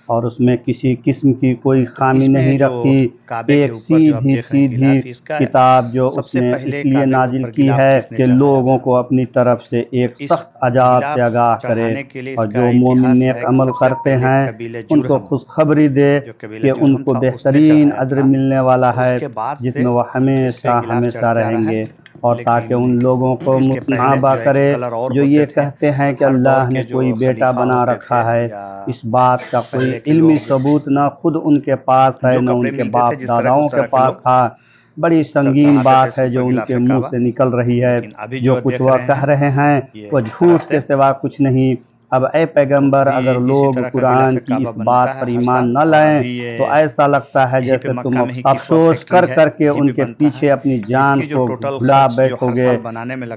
اور اس میں کسی قسم کی کوئی خامی نہیں رکھی، ایک سیدھی کتاب جو اس نے اس لیے نازل کی ہے کہ لوگوں کو اپنی طرف سے ایک سخت عذاب سے آگاہ کرے، اور جو مومن نیک عمل کرتے ہیں ان کو خوشخبری دے کہ ان کو بہترین اجر ملنے والا ہے جس میں وہ ہمیشہ ہمیشہ رہیں گے، اور تاکہ ان لوگوں کو متنابہ کرے جو یہ کہتے ہیں کہ اللہ نے کوئی بیٹا بنا رکھا ہے۔ اس بات کا کوئی علمی ثبوت نہ خود ان کے پاس ہے نہ ان کے باپ داداؤں کے پاس تھا۔ بڑی سنگین بات ہے جو ان کے منہ سے نکل رہی ہے، جو کچھ وہ کہہ رہے ہیں وہ جھوٹ کے سوا کچھ نہیں۔ اب اے پیغمبر اگر لوگ قرآن کی اس بات پر ایمان نہ لائیں تو ایسا لگتا ہے جیسے تم افسوس کر کر کے ان کے پیچھے اپنی جان کو بھلا بیٹھو گے۔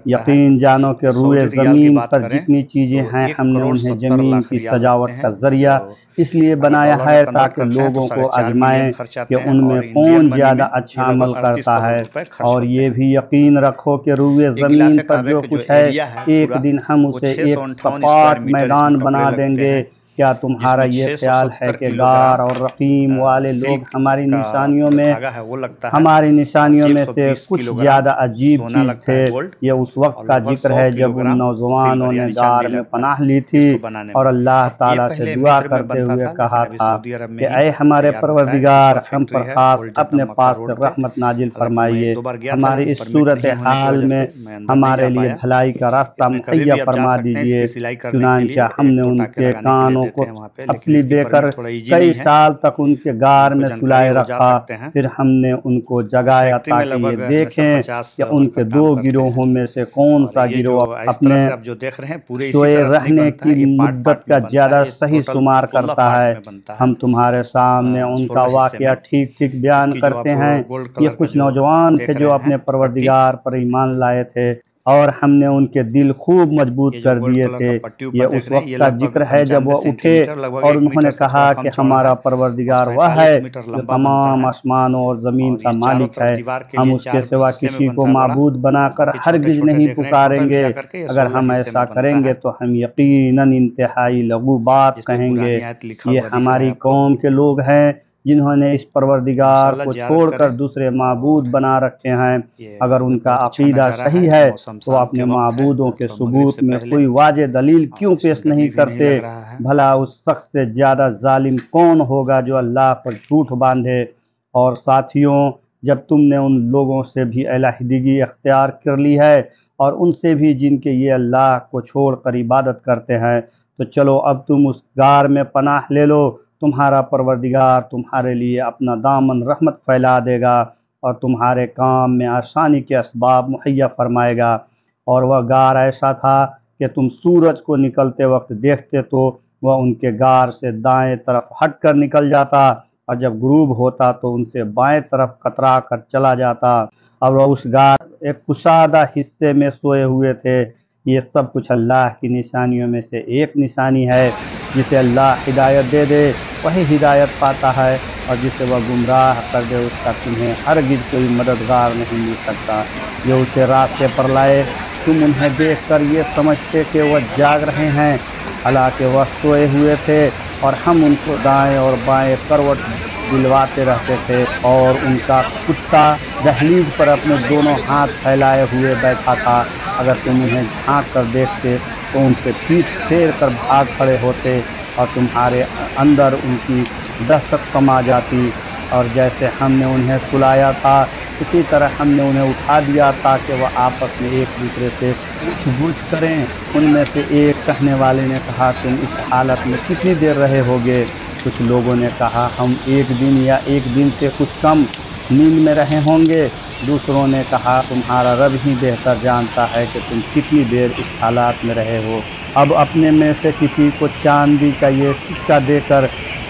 یقین جانو کہ روئے زمین پر جتنی چیزیں ہیں ہم نے انہیں زمین کی سجاوٹ کا ذریعہ اس لیے بنایا ہے تاکہ لوگوں کو آزمائیں کہ ان میں کون زیادہ اچھا عمل کرتا ہے، اور یہ بھی یقین رکھو کہ روئے زمین پر جو کچھ ہے ایک دن ہم اسے ایک صفات میدان بنا دیں گے۔ کیا تمہارا یہ خیال ہے کہ غار اور رقیم والے لوگ ہماری نشانیوں میں سے کچھ زیادہ عجیب چیز تھے؟ یہ اس وقت کا ذکر ہے جب ان نوجوانوں نے غار میں پناہ لی تھی اور اللہ تعالیٰ سے دعا کرتے ہوئے کہا تھا کہ اے ہمارے پروردگار ہم پر خاص اپنے پاس سے رحمت نازل فرمائیے، ہماری اس صورتحال میں ہمارے لیے بھلائی کا راستہ مہیا فرما دیجیے۔ چنانچہ ہم نے ان کے کانوں کو پھپلی دے کر کئی سال تک ان کے غار میں سلائے رکھا، پھر ہم نے ان کو جگایا تاکہ یہ دیکھیں کہ ان کے دو گروہوں میں سے کون سا گروہ اپنے سوئے رہنے کی مدت کا زیادہ صحیح شمار کرتا ہے۔ ہم تمہارے سامنے ان کا واقعہ ٹھیک ٹھیک بیان کرتے ہیں۔ یہ کچھ نوجوان تھے جو اپنے پروردگار پر ایمان لائے تھے اور ہم نے ان کے دل خوب مضبوط کر دیے تھے۔ یہ اس وقت کا ذکر ہے جب وہ اٹھے اور انہوں نے کہا کہ ہمارا پروردگار وہ ہے جو تمام آسمانوں اور زمین کا مالک ہے، ہم اس کے سوا کسی کو معبود بنا کر ہرگز نہیں پکاریں گے۔ اگر ہم ایسا کریں گے تو ہم یقیناً انتہائی لغو بات کہیں گے۔ یہ ہماری قوم کے لوگ ہیں جنہوں نے اس پروردگار کو چھوڑ کر دوسرے معبود بنا رکھے ہیں۔ اگر ان کا عقیدہ صحیح ہے تو اپنے معبودوں کے ثبوت میں کوئی واضح دلیل کیوں پیش نہیں کرتے؟ بھلا اس شخص سے زیادہ ظالم کون ہوگا جو اللہ پر جھوٹ باندھے؟ اور ساتھیوں، جب تم نے ان لوگوں سے بھی علیحدگی اختیار کر لی ہے اور ان سے بھی جن کے یہ اللہ کو چھوڑ کر عبادت کرتے ہیں، تو چلو اب تم اس غار میں پناہ لے لو، تمہارا پروردگار تمہارے لیے اپنا دامن رحمت پھیلا دے گا اور تمہارے کام میں آسانی کے اسباب مہیا فرمائے گا۔ اور وہ غار ایسا تھا کہ تم سورج کو نکلتے وقت دیکھتے تو وہ ان کے غار سے دائیں طرف ہٹ کر نکل جاتا، اور جب غروب ہوتا تو ان سے بائیں طرف کترا کر چلا جاتا، اور وہ اس غار ایک کشادہ حصے میں سوئے ہوئے تھے۔ یہ سب کچھ اللہ کی نشانیوں میں سے ایک نشانی ہے۔ جسے اللہ ہدایت دے دے وہی ہدایت پاتا ہے، اور جسے وہ گمراہ کر دے اس کا تمہیں ہرگز کوئی مددگار نہیں مل سکتا۔ جو اسے راستے پر لائے، تم انہیں دیکھ کر یہ سمجھتے کہ وہ جاگ رہے ہیں، حالانکہ وہ سوئے ہوئے تھے، اور ہم ان کو دائیں اور بائیں کروٹ دلواتے رہتے تھے، اور ان کا کتا دہلیز پر اپنے دونوں ہاتھ پھیلائے ہوئے بیٹھا تھا۔ اگر تم انہیں جھانک کر دیکھتے تو ان سے پیٹھ پھیر کر بھاگ کھڑے ہوتے، اور تمہارے اندر ان کی دہشت سما جاتی۔ اور جیسے ہم نے انہیں سلایا تھا اسی طرح ہم نے انہیں اٹھا دیا تاکہ وہ آپس میں ایک دوسرے سے پوچھ گچھ کریں۔ ان میں سے ایک کہنے والے نے کہا، تم اس حالت میں کتنی دیر رہے ہوگے؟ کچھ لوگوں نے کہا، ہم 1 دن یا 1 دن سے کچھ کم نیند میں رہے ہوں گے۔ دوسروں نے کہا، تمہارا رب ہی بہتر جانتا ہے کہ تم کتنی دیر اس حالات میں رہے ہو۔ اب اپنے میں سے کسی کو چاندی کا یہ سکہ دے کر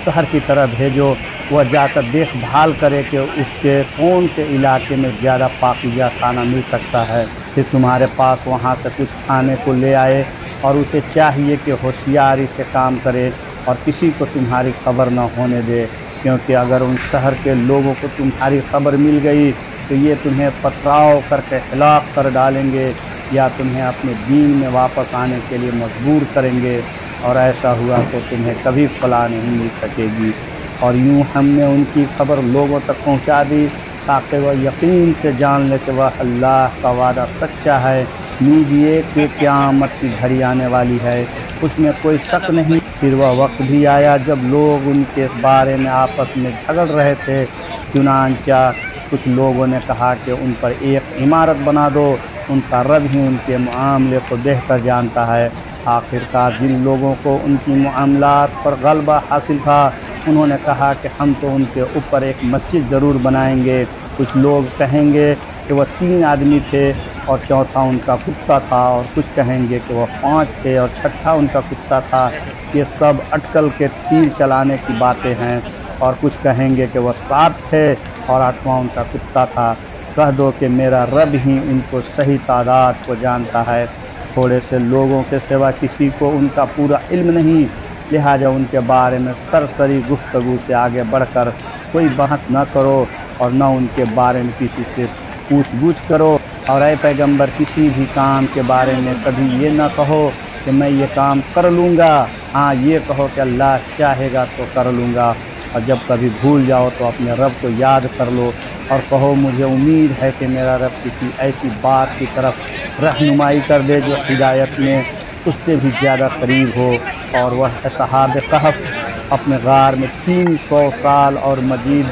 شہر کی طرف بھیجو، وہ جا کر دیکھ بھال کرے کہ اس کے کون سے علاقے میں زیادہ پاکیزہ کھانا مل سکتا ہے، پھر تمہارے پاس وہاں سے کچھ کھانے کو لے آئے، اور اسے چاہیے کہ ہوشیاری سے کام کرے اور کسی کو تمہاری خبر نہ ہونے دے، کیونکہ اگر ان شہر کے لوگوں کو تمہاری خبر مل گئی تو یہ تمہیں پتھراؤ کر کے ہلاک کر ڈالیں گے، یا تمہیں اپنے دین میں واپس آنے کے لیے مجبور کریں گے، اور ایسا ہوا تو تمہیں کبھی فلاح نہیں مل سکے گی۔ اور یوں ہم نے ان کی خبر لوگوں تک پہنچا دی تاکہ وہ یقین سے جان لے کہ وہ اللہ کا وعدہ سچا ہے۔ لیجیے کہ قیامت کی گھڑی آنے والی ہے، اس میں کوئی شک نہیں۔ پھر وہ وقت بھی آیا جب لوگ ان کے بارے میں آپس میں جھگڑ رہے تھے، چنانچہ کچھ لوگوں نے کہا کہ ان پر ایک عمارت بنا دو، ان کا رب ہی ان کے معاملے کو بہتر جانتا ہے۔ آخرکار جن لوگوں کو ان کی معاملات پر غلبہ حاصل تھا، انہوں نے کہا کہ ہم تو ان کے اوپر ایک مسجد ضرور بنائیں گے۔ کچھ لوگ کہیں گے کہ وہ 3 آدمی تھے اور چوتھا ان کا کتا تھا، اور کچھ کہیں گے کہ وہ 5 تھے اور چھٹا ان کا کتا تھا۔ یہ سب اٹکل کے تیر چلانے کی باتیں ہیں۔ اور کچھ کہیں گے کہ وہ 7 تھے اور 8واں ان کا کتا تھا۔ کہہ دو کہ میرا رب ہی ان کو صحیح تعداد کو جانتا ہے۔ تھوڑے سے لوگوں کے سوا کسی کو ان کا پورا علم نہیں، لہٰذا ان کے بارے میں سرسری گفتگو سے آگے بڑھ کر کوئی بحث نہ کرو، اور نہ ان کے بارے میں کسی سے پوچھ گچھ کرو۔ اور اے پیغمبر، کسی بھی کام کے بارے میں کبھی یہ نہ کہو کہ میں یہ کام کر لوں گا، ہاں یہ کہو کہ اللہ چاہے گا تو کر لوں گا۔ اور جب کبھی بھول جاؤ تو اپنے رب کو یاد کر لو اور کہو، مجھے امید ہے کہ میرا رب کسی ایسی بات کی طرف رہنمائی کر دے جو ہدایت میں اس سے بھی زیادہ قریب ہو۔ اور وہ اصحاب کہف اپنے غار میں 300 سال اور مزید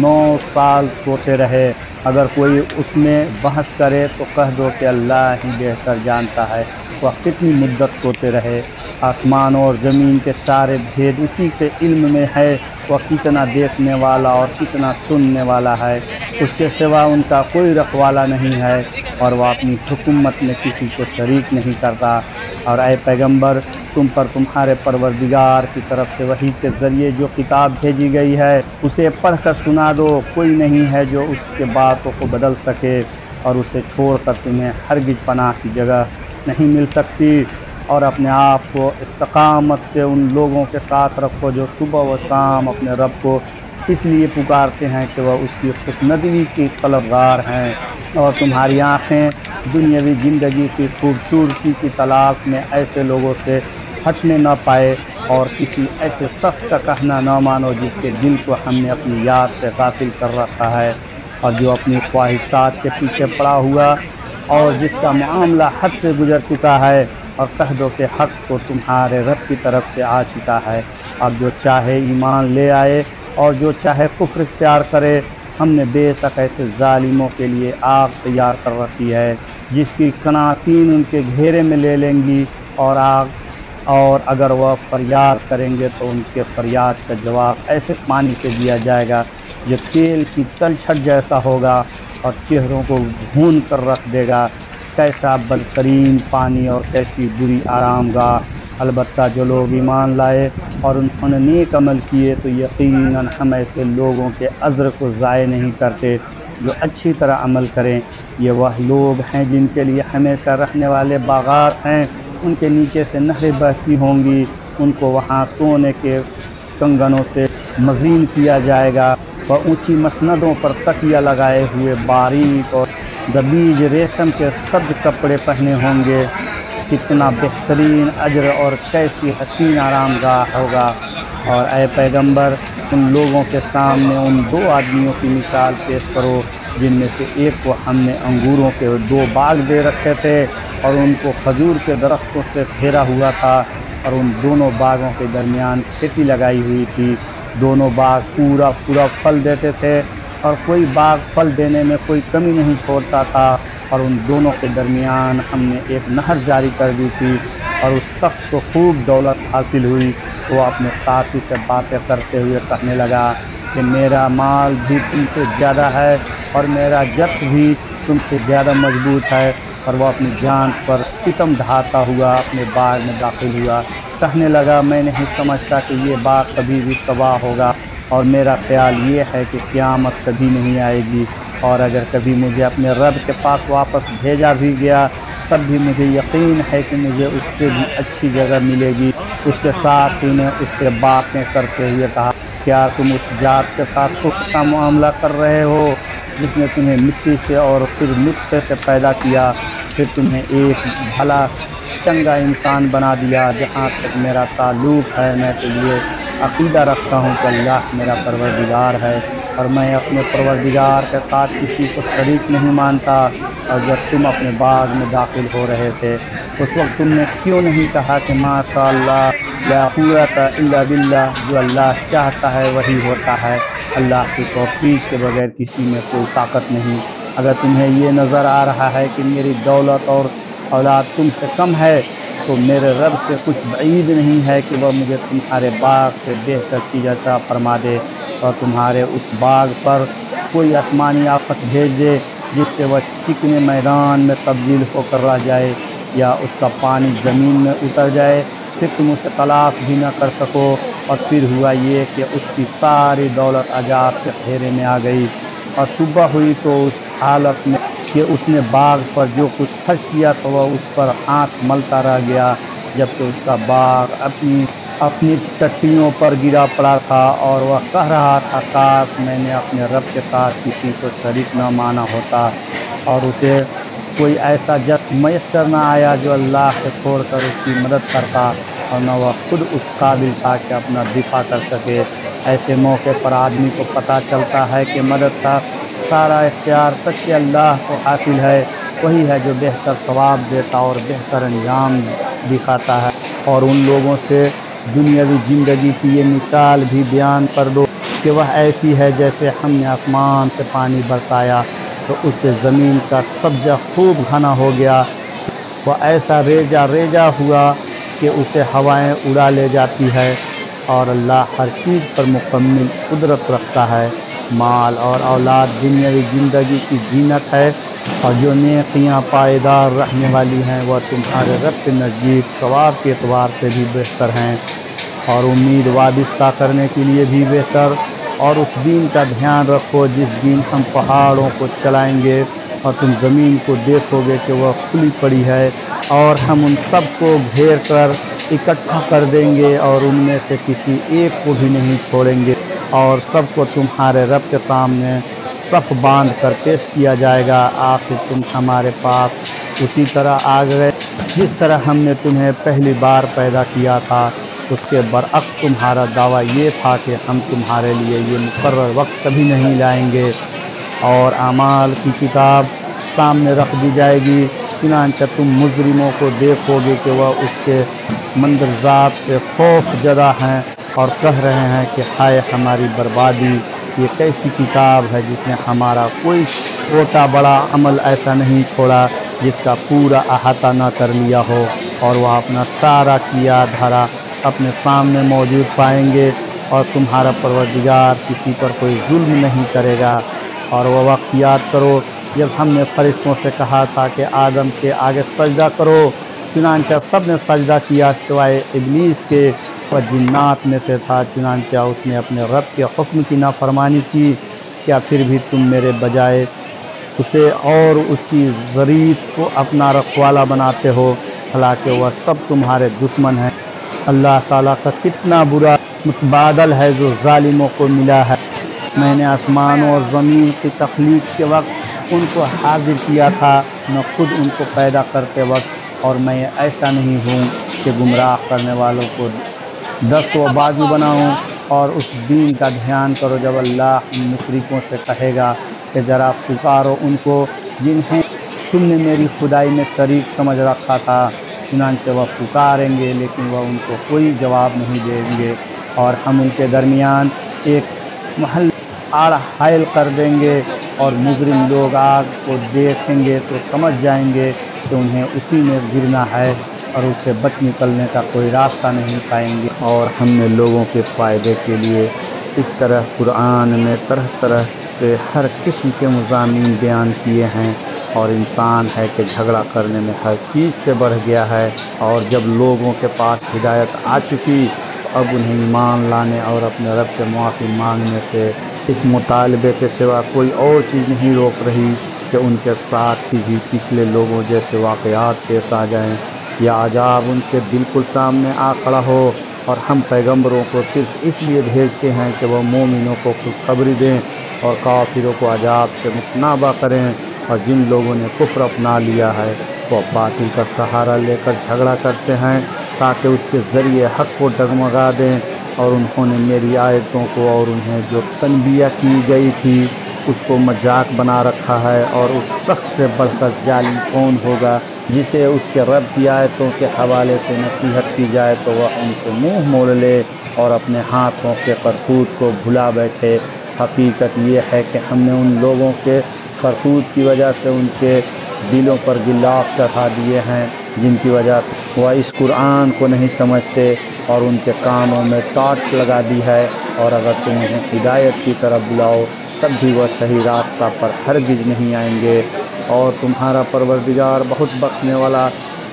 9 سال سوتے رہے۔ اگر کوئی اس میں بحث کرے تو کہہ دو کہ اللہ ہی بہتر جانتا ہے وہ کتنی مدت سوتے رہے۔ آسمان اور زمین کے سارے بھید اسی کے علم میں ہے، وہ کتنا دیکھنے والا اور کتنا سننے والا ہے۔ اس کے سوا ان کا کوئی رکھوالا نہیں ہے، اور وہ اپنی حکومت میں کسی کو شریک نہیں کرتا۔ اور اے پیغمبر، تم پر تمہارے پروردگار کی طرف سے وحی کے ذریعے جو کتاب بھیجی گئی ہے اسے پڑھ کر سنا دو۔ کوئی نہیں ہے جو اس کے باتوں کو بدل سکے، اور اسے چھوڑ کر تمہیں ہرگز پناہ کی جگہ نہیں مل سکتی۔ اور اپنے آپ کو استقامت سے ان لوگوں کے ساتھ رکھو جو صبح و شام اپنے رب کو اس لیے پکارتے ہیں کہ وہ اس کی خوشنودی کی طلبگار ہیں، اور تمہاری آنکھیں دنیاوی زندگی کی خوبصورتی کی تلاش میں ایسے لوگوں سے ہٹنے نہ پائے، اور کسی ایسے شخص کا کہنا نہ مانو جس کے دل کو ہم نے اپنی یاد سے غافل کر رکھا ہے، اور جو اپنی خواہشات کے پیچھے پڑا ہوا، اور جس کا معاملہ حد سے گزر چکا ہے۔ اور کہہ دو کہ حق تو تمہارے رب کی طرف سے آ چکا ہے، اب جو چاہے ایمان لے آئے اور جو چاہے کفر اختیار کرے۔ ہم نے بے شک ایسے ظالموں کے لیے آگ تیار کر رکھی ہے جس کی قناطین ان کے گھیرے میں لے لیں گی، اور آگ اور اگر وہ فریاد کریں گے تو ان کے فریاد کا جواب ایسے پانی سے دیا جائے گا جو تیل کی تلچھٹ جیسا ہوگا اور چہروں کو بھون کر رکھ دے گا۔ کیسا بدترین پانی اور کیسی بری آرام گاہ! البتہ جو لوگ ایمان لائے اور انہوں نے نیک عمل کیے تو یقیناً ہم ایسے لوگوں کے اجر کو ضائع نہیں کرتے جو اچھی طرح عمل کریں۔ یہ وہ لوگ ہیں جن کے لیے ہمیشہ رہنے والے باغات ہیں، ان کے نیچے سے نہریں بہتی ہوں گی، ان کو وہاں سونے کے کنگنوں سے مزین کیا جائے گا۔ وہ اونچی مسندوں پر تکیہ لگائے ہوئے باریک اور دبیج ریشم کے سبز کپڑے پہنے ہوں گے۔ کتنا بہترین اجر اور کیسی حسین آرام گاہ ہوگا۔ اور اے پیغمبر، ان لوگوں کے سامنے ان دو آدمیوں کی مثال پیش کرو جن میں سے ایک کو ہم نے انگوروں کے 2 باغ دے رکھے تھے اور ان کو کھجور کے درختوں سے گھیرا ہوا تھا، اور ان دونوں باغوں کے درمیان کھیتی لگائی ہوئی تھی۔ دونوں باغ پورا پھل دیتے تھے اور کوئی باغ پھل دینے میں کوئی کمی نہیں چھوڑتا تھا، اور ان دونوں کے درمیان ہم نے ایک نہر جاری کر دی تھی۔ اور اس شخص کو خوب دولت حاصل ہوئی، وہ اپنے ساتھی سے باتیں کرتے ہوئے کہنے لگا کہ میرا مال بھی تم سے زیادہ ہے اور میرا جت بھی تم سے زیادہ مضبوط ہے۔ اور وہ اپنی جان پر ستم ڈھاتا ہوا اپنے باغ میں داخل ہوا، کہنے لگا میں نہیں سمجھتا کہ یہ باغ کبھی بھی تباہ ہوگا، اور میرا خیال یہ ہے کہ قیامت کبھی نہیں آئے گی، اور اگر کبھی مجھے اپنے رب کے پاس واپس بھیجا بھی گیا تب بھی مجھے یقین ہے کہ مجھے اس سے بھی اچھی جگہ ملے گی۔ اس کے ساتھ ہی نے اس سے باتیں کرتے ہوئے کہا، کیا تم اس ذات کے ساتھ کفر کا معاملہ کر رہے ہو جس نے تمہیں مٹی سے اور پھر نطفے سے پیدا کیا، پھر تمہیں ایک بھلا چنگا انسان بنا دیا؟ جہاں تک میرا تعلق ہے میں تو یہ عقیدہ رکھتا ہوں کہ اللہ میرا پروردگار ہے، اور میں اپنے پروردگار کے ساتھ کسی کو شریک نہیں مانتا۔ اور جب تم اپنے باغ میں داخل ہو رہے تھے اس وقت تم نے کیوں نہیں کہا کہ ماشاء اللہ لا قوت الا باللہ، جو اللہ چاہتا ہے وہی ہوتا ہے، اللہ کی توفیق کے بغیر کسی میں کوئی طاقت نہیں۔ اگر تمہیں یہ نظر آ رہا ہے کہ میری دولت اور اولاد تم سے کم ہے تو میرے رب سے کچھ بعید نہیں ہے کہ وہ مجھے تمہارے باغ سے بہتر چیز عطا فرما دے اور تمہارے اس باغ پر کوئی آسمانی آفت بھیج دے جس سے وہ چکنے میدان میں تبدیل ہو کر رہ جائے، یا اس کا پانی زمین میں اتر جائے، پھر تم اسے تلاش بھی نہ کر سکو۔ اور پھر ہوا یہ کہ اس کی ساری دولت عذاب کے گھیرے میں آ گئی، اور صبح ہوئی تو اس حالت میں کہ اس نے باغ پر جو کچھ خرچ کیا تو وہ اس پر ہاتھ ملتا رہ گیا، جبکہ اس کا باغ اپنی چٹیوں پر گرا پڑا تھا، اور وہ کہہ رہا تھا کاش میں نے اپنے رب کے ساتھ کسی کو شریک نہ مانا ہوتا۔ اور اسے کوئی ایسا جس میسر نہ آیا جو اللہ سے چھوڑ کر اس کی مدد کرتا، اور نہ وہ خود اس قابل تھا کہ اپنا دفاع کر سکے۔ ایسے موقع پر آدمی کو پتہ چلتا ہے کہ مدد کا سارا اختیار سچے اللہ کو حاصل ہے، وہی ہے جو بہتر ثواب دیتا اور بہتر انجام دکھاتا ہے۔ اور ان لوگوں سے دنیاوی زندگی کی یہ مثال بھی بیان کر دو کہ وہ ایسی ہے جیسے ہم نے آسمان سے پانی برسایا تو اس سے زمین کا سبزہ خوب گھنا ہو گیا، وہ ایسا ریجا ہوا کہ اسے ہوائیں اڑا لے جاتی ہے، اور اللہ ہر چیز پر مکمل قدرت رکھتا ہے۔ مال اور اولاد دنیاوی زندگی کی زینت ہے، اور جو نیکیاں پائیدار رہنے والی ہیں وہ تمہارے رب کے نزدیک ثواب کے اعتبار سے بھی بہتر ہیں، اور امید وابستہ کرنے کے لیے بھی بہتر۔ اور اس دین کا دھیان رکھو جس دن ہم پہاڑوں کو چلائیں گے اور تم زمین کو دیکھو گے کہ وہ کھلی پڑی ہے، اور ہم ان سب کو گھیر کر اکٹھا کر دیں گے اور ان میں سے کسی ایک کو بھی نہیں چھوڑیں گے، اور سب کو تمہارے رب کے سامنے صف باندھ کر پیش کیا جائے گا۔ آخر تم ہمارے پاس اسی طرح آ گئے جس طرح ہم نے تمہیں پہلی بار پیدا کیا تھا۔ اس کے برعکس تمہارا دعویٰ یہ تھا کہ ہم تمہارے لیے یہ مقرر وقت کبھی نہیں لائیں گے، اور اعمال کی کتاب سامنے رکھ دی جائے گی، چنانچہ تم مجرموں کو دیکھو گے کہ وہ اس کے مندرجات سے خوف زدہ ہیں اور کہہ رہے ہیں کہ ہائے ہماری بربادی، یہ کیسی کتاب ہے جس نے ہمارا کوئی چھوٹا بڑا عمل ایسا نہیں چھوڑا جس کا پورا احاطہ نہ کر لیا ہو۔ اور وہ اپنا سارا کیا دھرا اپنے سامنے موجود پائیں گے، اور تمہارا پروردگار کسی پر کوئی ظلم نہیں کرے گا۔ اور وہ وقت یاد کرو جب ہم نے فرشتوں سے کہا تھا کہ آدم کے آگے سجدہ کرو، چنانچہ سب نے سجدہ کیا سوائے ابلیس کے، وہ جنات میں سے تھا، چنانچہ اس نے اپنے رب کے حکم کی نافرمانی کی۔ کیا پھر بھی تم میرے بجائے اسے اور اس کی ذریت کو اپنا رکھوالا بناتے ہو، حالانکہ وہ سب تمہارے دشمن ہیں۔ اللہ تعالیٰ کا کتنا برا متبادل ہے جو ظالموں کو ملا ہے۔ میں نے آسمانوں اور زمین کی تخلیق کے وقت ان کو حاضر کیا تھا، نہ خود ان کو پیدا کرتے وقت، اور میں ایسا نہیں ہوں کہ گمراہ کرنے والوں کو دست و بازو بناؤں۔ اور اس دن کا دھیان کرو جب اللہ ان مشرکوں سے کہے گا کہ ذرا پکارو ان کو جنہیں تم نے میری خدائی میں شریک سمجھ رکھا تھا، چنانچہ وہ پکاریں گے لیکن وہ ان کو کوئی جواب نہیں دیں گے، اور ہم ان کے درمیان ایک محل آڑ حائل کر دیں گے، اور مجرم لوگ آگ کو دیکھیں گے تو سمجھ جائیں گے کہ انہیں اسی میں گرنا ہے، اور اس سے بچ نکلنے کا کوئی راستہ نہیں پائیں گے۔ اور ہم نے لوگوں کے فائدے کے لیے اس طرح قرآن میں طرح طرح کے ہر قسم کے مضامین بیان کیے ہیں، اور انسان ہے کہ جھگڑا کرنے میں ہر چیز سے بڑھ گیا ہے۔ اور جب لوگوں کے پاس ہدایت آ چکی تو اب انہیں ایمان لانے اور اپنے رب سے معافی مانگنے سے اس مطالبے کے سوا کوئی اور چیز نہیں روک رہی کہ ان کے ساتھ بھی پچھلے لوگوں جیسے واقعات پیش آ جائیں، یا عذاب ان کے بالکل سامنے آ کھڑا ہو۔ اور ہم پیغمبروں کو صرف اس لیے بھیجتے ہیں کہ وہ مومنوں کو خوشخبری دیں اور کافروں کو عذاب سے متنابہ کریں۔ اور جن لوگوں نے کفر اپنا لیا ہے وہ باطل کا سہارا لے کر جھگڑا کرتے ہیں تاکہ اس کے ذریعے حق کو ڈگمگا دیں، اور انہوں نے میری آیتوں کو اور انہیں جو تنبیہ کی گئی تھی اس کو مذاق بنا رکھا ہے۔ اور اس شخص سے بڑھ کر ظالم کون ہوگا جسے اس کے رب کی آیتوں کے حوالے سے نصیحت کی جائے تو وہ ان سے منہ موڑ لے اور اپنے ہاتھوں کے کرتوت کو بھلا بیٹھے۔ حقیقت یہ ہے کہ ہم نے ان لوگوں کے کرتوت کی وجہ سے ان کے دلوں پر غلاف چڑھا دیے ہیں جن کی وجہ سے وہ اس قرآن کو نہیں سمجھتے، اور ان کے کانوں میں ٹاٹ لگا دی ہے۔ اور اگر تم انہیں ہدایت کی طرف بلاؤ تب بھی وہ صحیح راستہ پر ہرگز نہیں آئیں گے۔ اور تمہارا پروردگار بہت بخشنے والا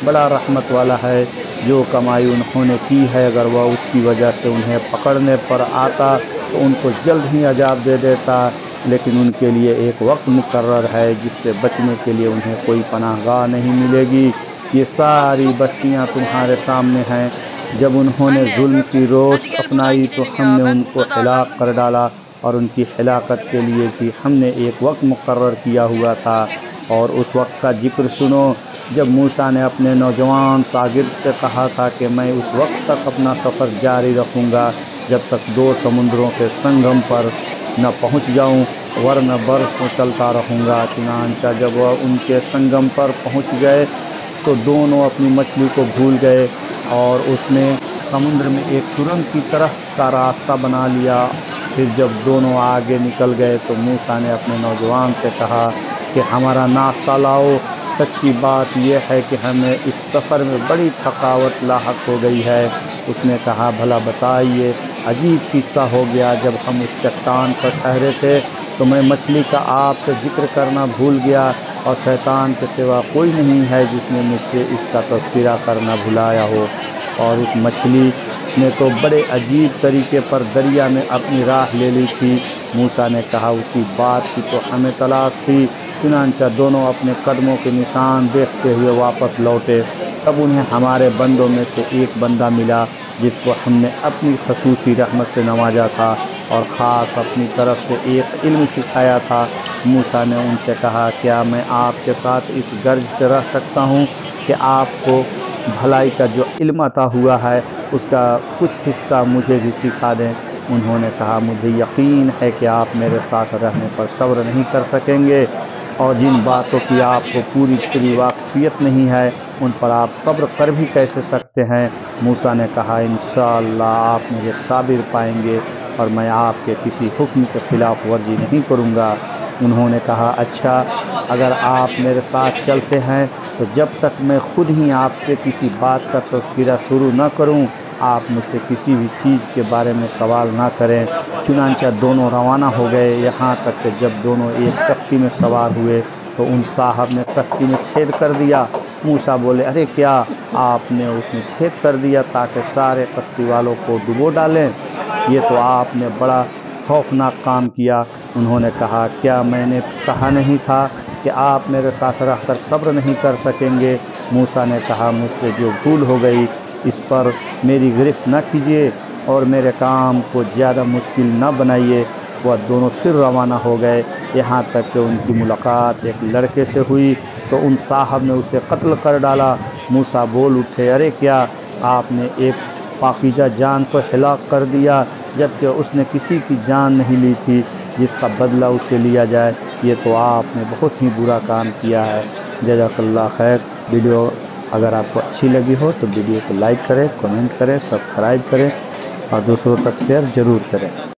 بڑا رحمت والا ہے۔ جو کمائی انہوں نے کی ہے اگر وہ اس کی وجہ سے انہیں پکڑنے پر آتا تو ان کو جلد ہی عذاب دے دیتا، لیکن ان کے لیے ایک وقت مقرر ہے جس سے بچنے کے لیے انہیں کوئی پناہ گاہ نہیں ملے گی۔ یہ ساری بستیاں تمہارے سامنے ہیں۔ جب انہوں نے ظلم کی روش اپنائی تو ہم نے ان کو ہلاک کر ڈالا، اور ان کی ہلاکت کے لیے بھی ہم نے ایک وقت مقرر کیا ہوا تھا۔ اور اس وقت کا ذکر سنو جب موسیٰ نے اپنے نوجوان شاگرد سے کہا تھا کہ میں اس وقت تک اپنا سفر جاری رکھوں گا جب تک دو سمندروں کے سنگم پر نہ پہنچ جاؤں، ورنہ برسوں چلتا رہوں گا۔ چنانچہ جب وہ ان کے سنگم پر پہنچ گئے تو دونوں اپنی مچھلی کو بھول گئے، اور اس نے سمندر میں ایک سرنگ کی طرح کا راستہ بنا لیا۔ پھر جب دونوں آگے نکل گئے تو موسیٰ نے اپنے نوجوان سے کہا کہ ہمارا ناشتہ لاؤ، سچی بات یہ ہے کہ ہمیں اس سفر میں بڑی تھکاوٹ لاحق ہو گئی ہے۔ اس نے کہا بھلا بتائیے۔ عجیب قصہ ہو گیا، جب ہم اس چٹان پر ٹھہرے تھے تو میں مچھلی کا آپ سے ذکر کرنا بھول گیا، اور شیطان کے سوا کوئی نہیں ہے جس نے مجھ سے اس کا تذکرہ کرنا بھلایا ہو۔ اور اس مچھلی نے تو بڑے عجیب طریقے پر دریا میں اپنی راہ لے لی تھی۔ موسیٰ نے کہا اسی بات کی تو ہمیں تلاش تھی۔ چنانچہ دونوں اپنے قدموں کے نشان دیکھتے ہوئے واپس لوٹے۔ تب انہیں ہمارے بندوں میں سے ایک بندہ ملا جس کو ہم نے اپنی خصوصی رحمت سے نوازا تھا اور خاص اپنی طرف سے ایک علم سکھایا تھا۔ موسیٰ نے ان سے کہا کیا میں آپ کے ساتھ اس غرض سے رہ سکتا ہوں کہ آپ کو بھلائی کا جو علم عطا ہوا ہے اس کا کچھ حصہ مجھے بھی سکھا دیں۔ انہوں نے کہا مجھے یقین ہے کہ آپ میرے ساتھ رہنے پر صبر نہیں کر سکیں گے، اور جن باتوں کی آپ کو پوری واقفیت نہیں ہے ان پر آپ صبر کر بھی کیسے سکتے ہیں؟ موسیٰ نے کہا انشاءاللہ آپ مجھے صابر پائیں گے، اور میں آپ کے کسی حکم کے خلاف ورزی نہیں کروں گا۔ انہوں نے کہا اچھا اگر آپ میرے ساتھ چلتے ہیں تو جب تک میں خود ہی آپ سے کسی بات کا تذکرہ شروع نہ کروں آپ مجھ سے کسی بھی چیز کے بارے میں سوال نہ کریں۔ چنانچہ دونوں روانہ ہو گئے، یہاں تک کہ جب دونوں ایک کشتی میں سوار ہوئے تو ان صاحب نے کشتی میں چھید کر دیا۔ موسیٰ بولے ارے کیا آپ نے اس میں چھید کر دیا تاکہ سارے کشتی والوں کو ڈبو ڈالیں؟ یہ تو آپ نے بڑا خوفناک کام کیا۔ انہوں نے کہا کیا میں نے کہا نہیں تھا کہ آپ میرے ساتھ رہ کر صبر نہیں کر سکیں گے؟ موسیٰ نے کہا مجھ سے جو بھول ہو گئی اس پر میری گرفت نہ کیجیے اور میرے کام کو زیادہ مشکل نہ بنائیے۔ وہ دونوں پھر روانہ ہو گئے، یہاں تک کہ ان کی ملاقات ایک لڑکے سے ہوئی تو ان صاحب نے اسے قتل کر ڈالا۔ موسیٰ بول اٹھے ارے کیا آپ نے ایک پاکیزہ جان کو ہلاک کر دیا جبکہ اس نے کسی کی جان نہیں لی تھی جس کا بدلہ اس سے لیا جائے؟ یہ تو آپ نے بہت ہی برا کام کیا ہے۔ جزاک اللہ خیر۔ ویڈیو اگر آپ کو اچھی لگی ہو تو ویڈیو کو لائک کریں، کمنٹ کریں، سبسکرائب کریں اور دوسروں تک شیئر ضرور کریں۔